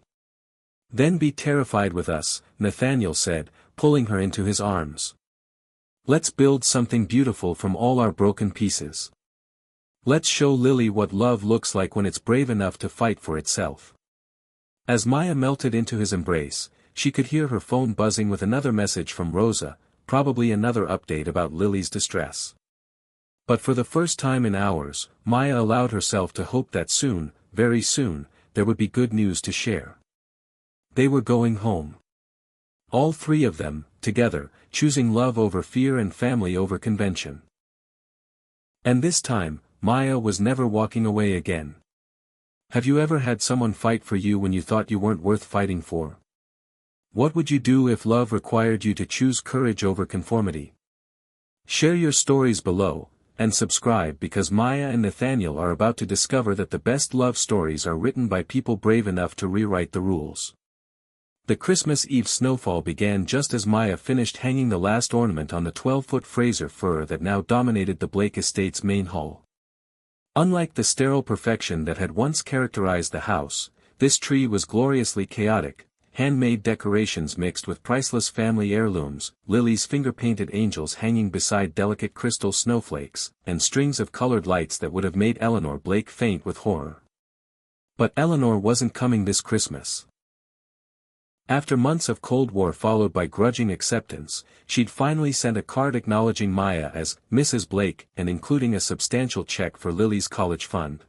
"Then be terrified with us," Nathaniel said, pulling her into his arms. "Let's build something beautiful from all our broken pieces. Let's show Lily what love looks like when it's brave enough to fight for itself." As Maya melted into his embrace, she could hear her phone buzzing with another message from Rosa, probably another update about Lily's distress. But for the first time in hours, Maya allowed herself to hope that soon, very soon, there would be good news to share. They were going home. All three of them, together, choosing love over fear and family over convention. And this time, Maya was never walking away again. Have you ever had someone fight for you when you thought you weren't worth fighting for? What would you do if love required you to choose courage over conformity? Share your stories below, and subscribe because Maya and Nathaniel are about to discover that the best love stories are written by people brave enough to rewrite the rules. The Christmas Eve snowfall began just as Maya finished hanging the last ornament on the 12-foot Fraser fir that now dominated the Blake estate's main hall. Unlike the sterile perfection that had once characterized the house, this tree was gloriously chaotic, handmade decorations mixed with priceless family heirlooms, Lily's finger-painted angels hanging beside delicate crystal snowflakes, and strings of colored lights that would have made Eleanor Blake faint with horror. But Eleanor wasn't coming this Christmas. After months of Cold War followed by grudging acceptance, she'd finally sent a card acknowledging Maya as Mrs. Blake and including a substantial check for Lily's college fund.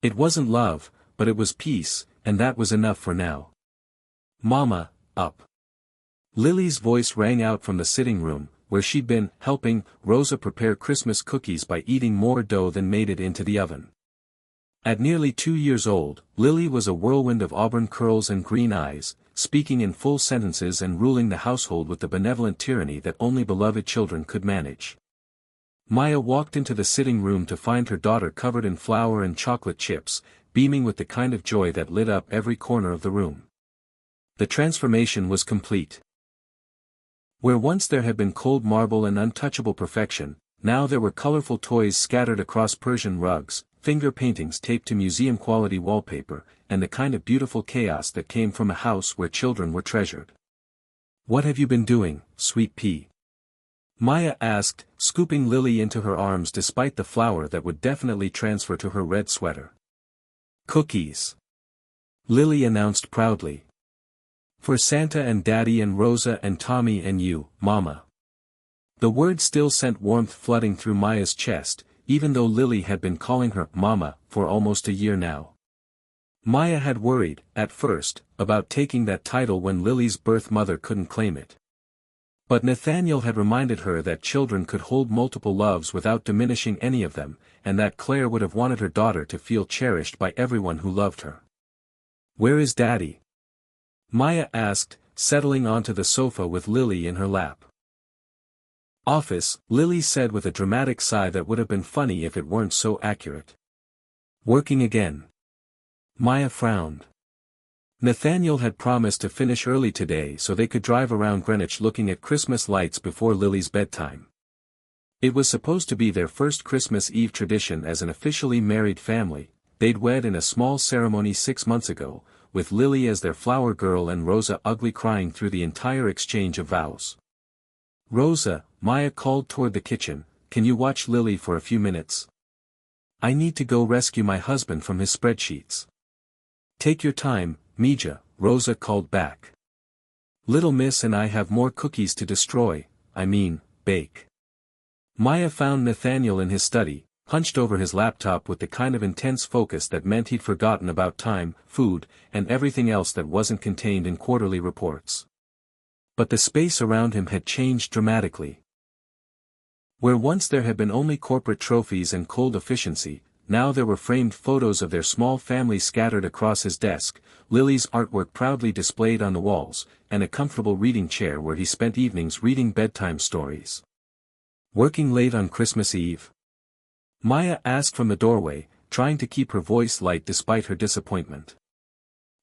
It wasn't love, but it was peace, and that was enough for now. "Mama, up." Lily's voice rang out from the sitting room, where she'd been helping Rosa prepare Christmas cookies by eating more dough than made it into the oven. At nearly 2 years old, Lily was a whirlwind of auburn curls and green eyes, speaking in full sentences and ruling the household with the benevolent tyranny that only beloved children could manage. Maya walked into the sitting room to find her daughter covered in flour and chocolate chips, beaming with the kind of joy that lit up every corner of the room. The transformation was complete. Where once there had been cold marble and untouchable perfection, now there were colorful toys scattered across Persian rugs, finger paintings taped to museum-quality wallpaper, and the kind of beautiful chaos that came from a house where children were treasured. "What have you been doing, sweet pea?" Maya asked, scooping Lily into her arms despite the flour that would definitely transfer to her red sweater. "Cookies," Lily announced proudly. "For Santa and Daddy and Rosa and Tommy and you, Mama." The word still sent warmth flooding through Maya's chest, even though Lily had been calling her Mama for almost a year now. Maya had worried, at first, about taking that title when Lily's birth mother couldn't claim it. But Nathaniel had reminded her that children could hold multiple loves without diminishing any of them, and that Claire would have wanted her daughter to feel cherished by everyone who loved her. "Where is Daddy?" Maya asked, settling onto the sofa with Lily in her lap. "Office," Lily said with a dramatic sigh that would have been funny if it weren't so accurate. "Working again." Maya frowned. Nathaniel had promised to finish early today so they could drive around Greenwich looking at Christmas lights before Lily's bedtime. It was supposed to be their first Christmas Eve tradition as an officially married family. They'd wed in a small ceremony 6 months ago, with Lily as their flower girl and Rosa ugly crying through the entire exchange of vows. "Rosa," Maya called toward the kitchen, "can you watch Lily for a few minutes? I need to go rescue my husband from his spreadsheets." "Take your time, Mija," Rosa called back. "Little Miss and I have more cookies to destroy, bake." Maya found Nathaniel in his study, hunched over his laptop with the kind of intense focus that meant he'd forgotten about time, food, and everything else that wasn't contained in quarterly reports. But the space around him had changed dramatically. Where once there had been only corporate trophies and cold efficiency, now there were framed photos of their small family scattered across his desk, Lily's artwork proudly displayed on the walls, and a comfortable reading chair where he spent evenings reading bedtime stories. "Working late on Christmas Eve?" Maya asked from the doorway, trying to keep her voice light despite her disappointment.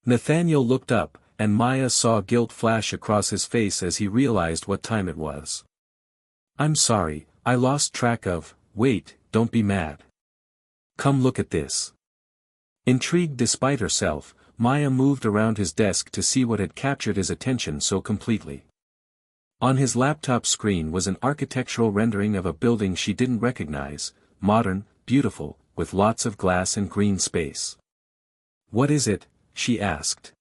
Nathaniel looked up, and Maya saw guilt flash across his face as he realized what time it was. "I'm sorry, I lost track of." "Wait, don't be mad. Come look at this." Intrigued despite herself, Maya moved around his desk to see what had captured his attention so completely. On his laptop screen was an architectural rendering of a building she didn't recognize, modern, beautiful, with lots of glass and green space. "What is it?" she asked.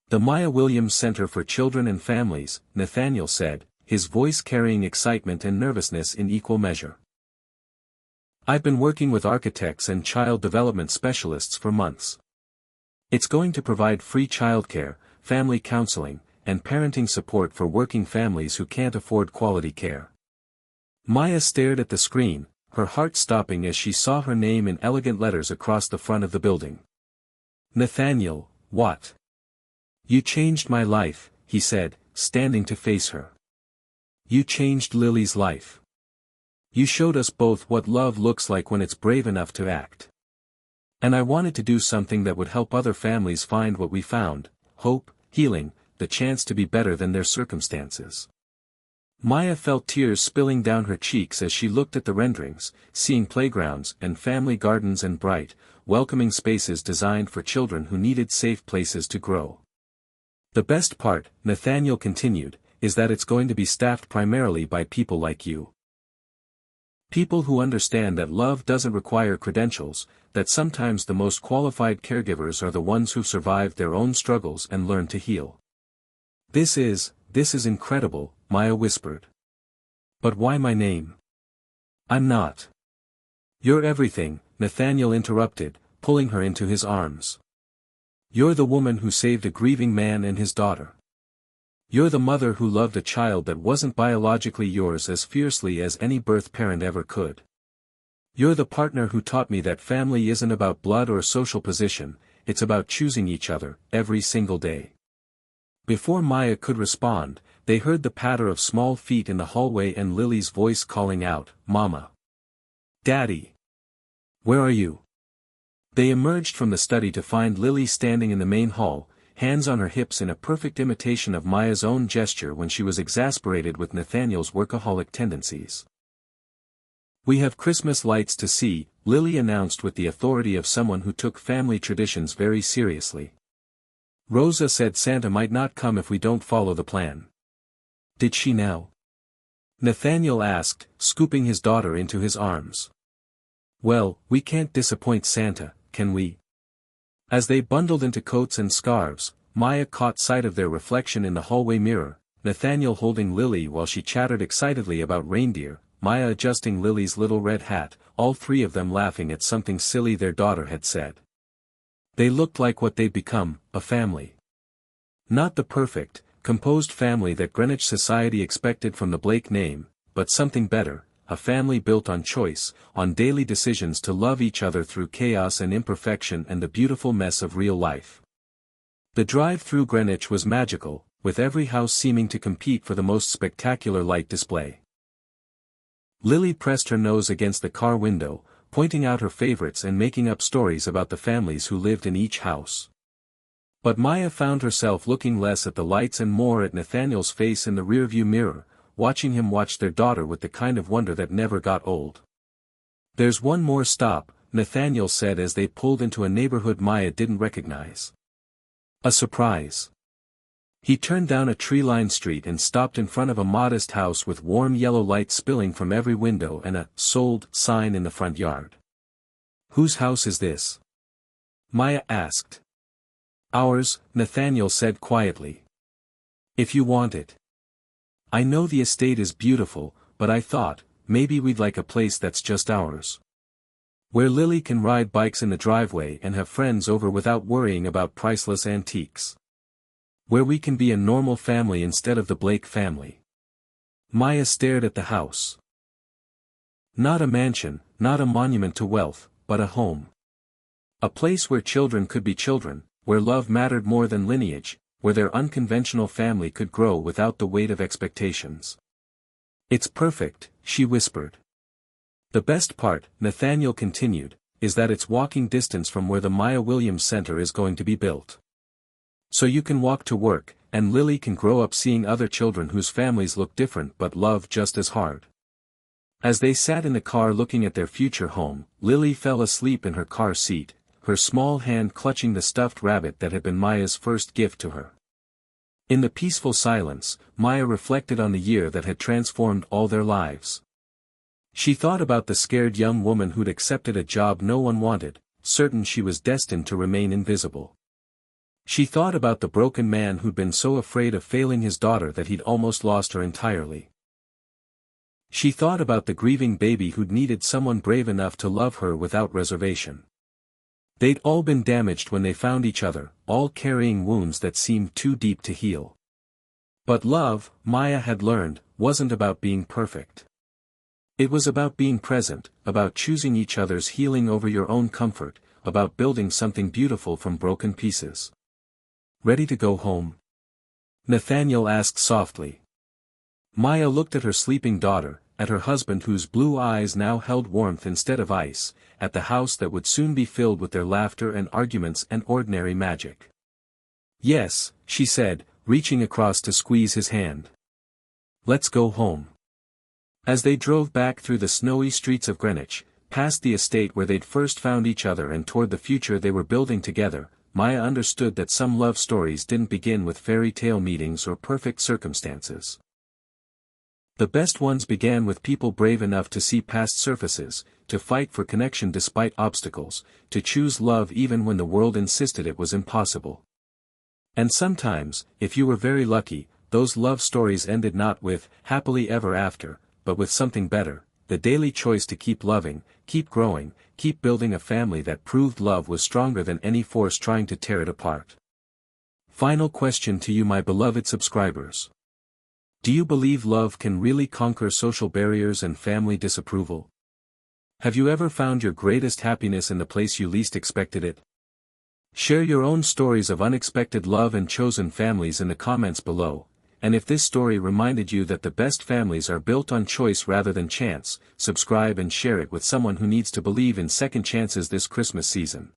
"The Maya Williams Center for Children and Families," Nathaniel said, his voice carrying excitement and nervousness in equal measure. "I've been working with architects and child development specialists for months. It's going to provide free childcare, family counseling, and parenting support for working families who can't afford quality care." Maya stared at the screen, her heart stopping as she saw her name in elegant letters across the front of the building. "Nathaniel, what? You changed my life," he said, standing to face her. "You changed Lily's life. You showed us both what love looks like when it's brave enough to act. And I wanted to do something that would help other families find what we found: hope, healing, the chance to be better than their circumstances." Maya felt tears spilling down her cheeks as she looked at the renderings, seeing playgrounds and family gardens and bright, welcoming spaces designed for children who needed safe places to grow. "The best part," Nathaniel continued, "is that it's going to be staffed primarily by people like you. People who understand that love doesn't require credentials, that sometimes the most qualified caregivers are the ones who've survived their own struggles and learned to heal." This is incredible," Maya whispered. "But why my name?" "I'm not." "You're everything," Nathaniel interrupted, pulling her into his arms. "You're the woman who saved a grieving man and his daughter. You're the mother who loved a child that wasn't biologically yours as fiercely as any birth parent ever could. You're the partner who taught me that family isn't about blood or social position, it's about choosing each other, every single day. Before Maya could respond, they heard the patter of small feet in the hallway and Lily's voice calling out, "Mama! Daddy! Where are you?" They emerged from the study to find Lily standing in the main hall, hands on her hips in a perfect imitation of Maya's own gesture when she was exasperated with Nathaniel's workaholic tendencies. "We have Christmas lights to see," Lily announced with the authority of someone who took family traditions very seriously. "Rosa said Santa might not come if we don't follow the plan." "Did she now?" Nathaniel asked, scooping his daughter into his arms. "Well, we can't disappoint Santa, can we?" As they bundled into coats and scarves, Maya caught sight of their reflection in the hallway mirror, Nathaniel holding Lily while she chattered excitedly about reindeer, Maya adjusting Lily's little red hat, all three of them laughing at something silly their daughter had said. They looked like what they'd become, a family. Not the perfect, composed family that Greenwich society expected from the Blake name, but something better, a family built on choice, on daily decisions to love each other through chaos and imperfection and the beautiful mess of real life. The drive through Greenwich was magical, with every house seeming to compete for the most spectacular light display. Lily pressed her nose against the car window, pointing out her favorites and making up stories about the families who lived in each house. But Maya found herself looking less at the lights and more at Nathaniel's face in the rearview mirror, watching him watch their daughter with the kind of wonder that never got old. "There's one more stop," Nathaniel said as they pulled into a neighborhood Maya didn't recognize. A surprise. He turned down a tree-lined street and stopped in front of a modest house with warm yellow light spilling from every window and a "sold" sign in the front yard. "Whose house is this?" Maya asked. "Ours," Nathaniel said quietly. "If you want it. I know the estate is beautiful, but I thought, maybe we'd like a place that's just ours. Where Lily can ride bikes in the driveway and have friends over without worrying about priceless antiques. Where we can be a normal family instead of the Blake family." Maya stared at the house. Not a mansion, not a monument to wealth, but a home. A place where children could be children, where love mattered more than lineage, where their unconventional family could grow without the weight of expectations. "It's perfect," she whispered. "The best part," Nathaniel continued, "is that it's walking distance from where the Maya Williams Center is going to be built. So you can walk to work, and Lily can grow up seeing other children whose families look different but love just as hard." As they sat in the car looking at their future home, Lily fell asleep in her car seat, her small hand clutching the stuffed rabbit that had been Maya's first gift to her. In the peaceful silence, Maya reflected on the year that had transformed all their lives. She thought about the scared young woman who'd accepted a job no one wanted, certain she was destined to remain invisible. She thought about the broken man who'd been so afraid of failing his daughter that he'd almost lost her entirely. She thought about the grieving baby who'd needed someone brave enough to love her without reservation. They'd all been damaged when they found each other, all carrying wounds that seemed too deep to heal. But love, Maya had learned, wasn't about being perfect. It was about being present, about choosing each other's healing over your own comfort, about building something beautiful from broken pieces. "Ready to go home?" Nathaniel asked softly. Maya looked at her sleeping daughter, at her husband whose blue eyes now held warmth instead of ice, at the house that would soon be filled with their laughter and arguments and ordinary magic. "Yes," she said, reaching across to squeeze his hand. "Let's go home." As they drove back through the snowy streets of Greenwich, past the estate where they'd first found each other and toward the future they were building together, Maya understood that some love stories didn't begin with fairy tale meetings or perfect circumstances. The best ones began with people brave enough to see past surfaces, to fight for connection despite obstacles, to choose love even when the world insisted it was impossible. And sometimes, if you were very lucky, those love stories ended not with happily ever after, but with something better, the daily choice to keep loving, keep growing, keep building a family that proved love was stronger than any force trying to tear it apart. Final question to you, my beloved subscribers. Do you believe love can really conquer social barriers and family disapproval? Have you ever found your greatest happiness in the place you least expected it? Share your own stories of unexpected love and chosen families in the comments below, and if this story reminded you that the best families are built on choice rather than chance, subscribe and share it with someone who needs to believe in second chances this Christmas season.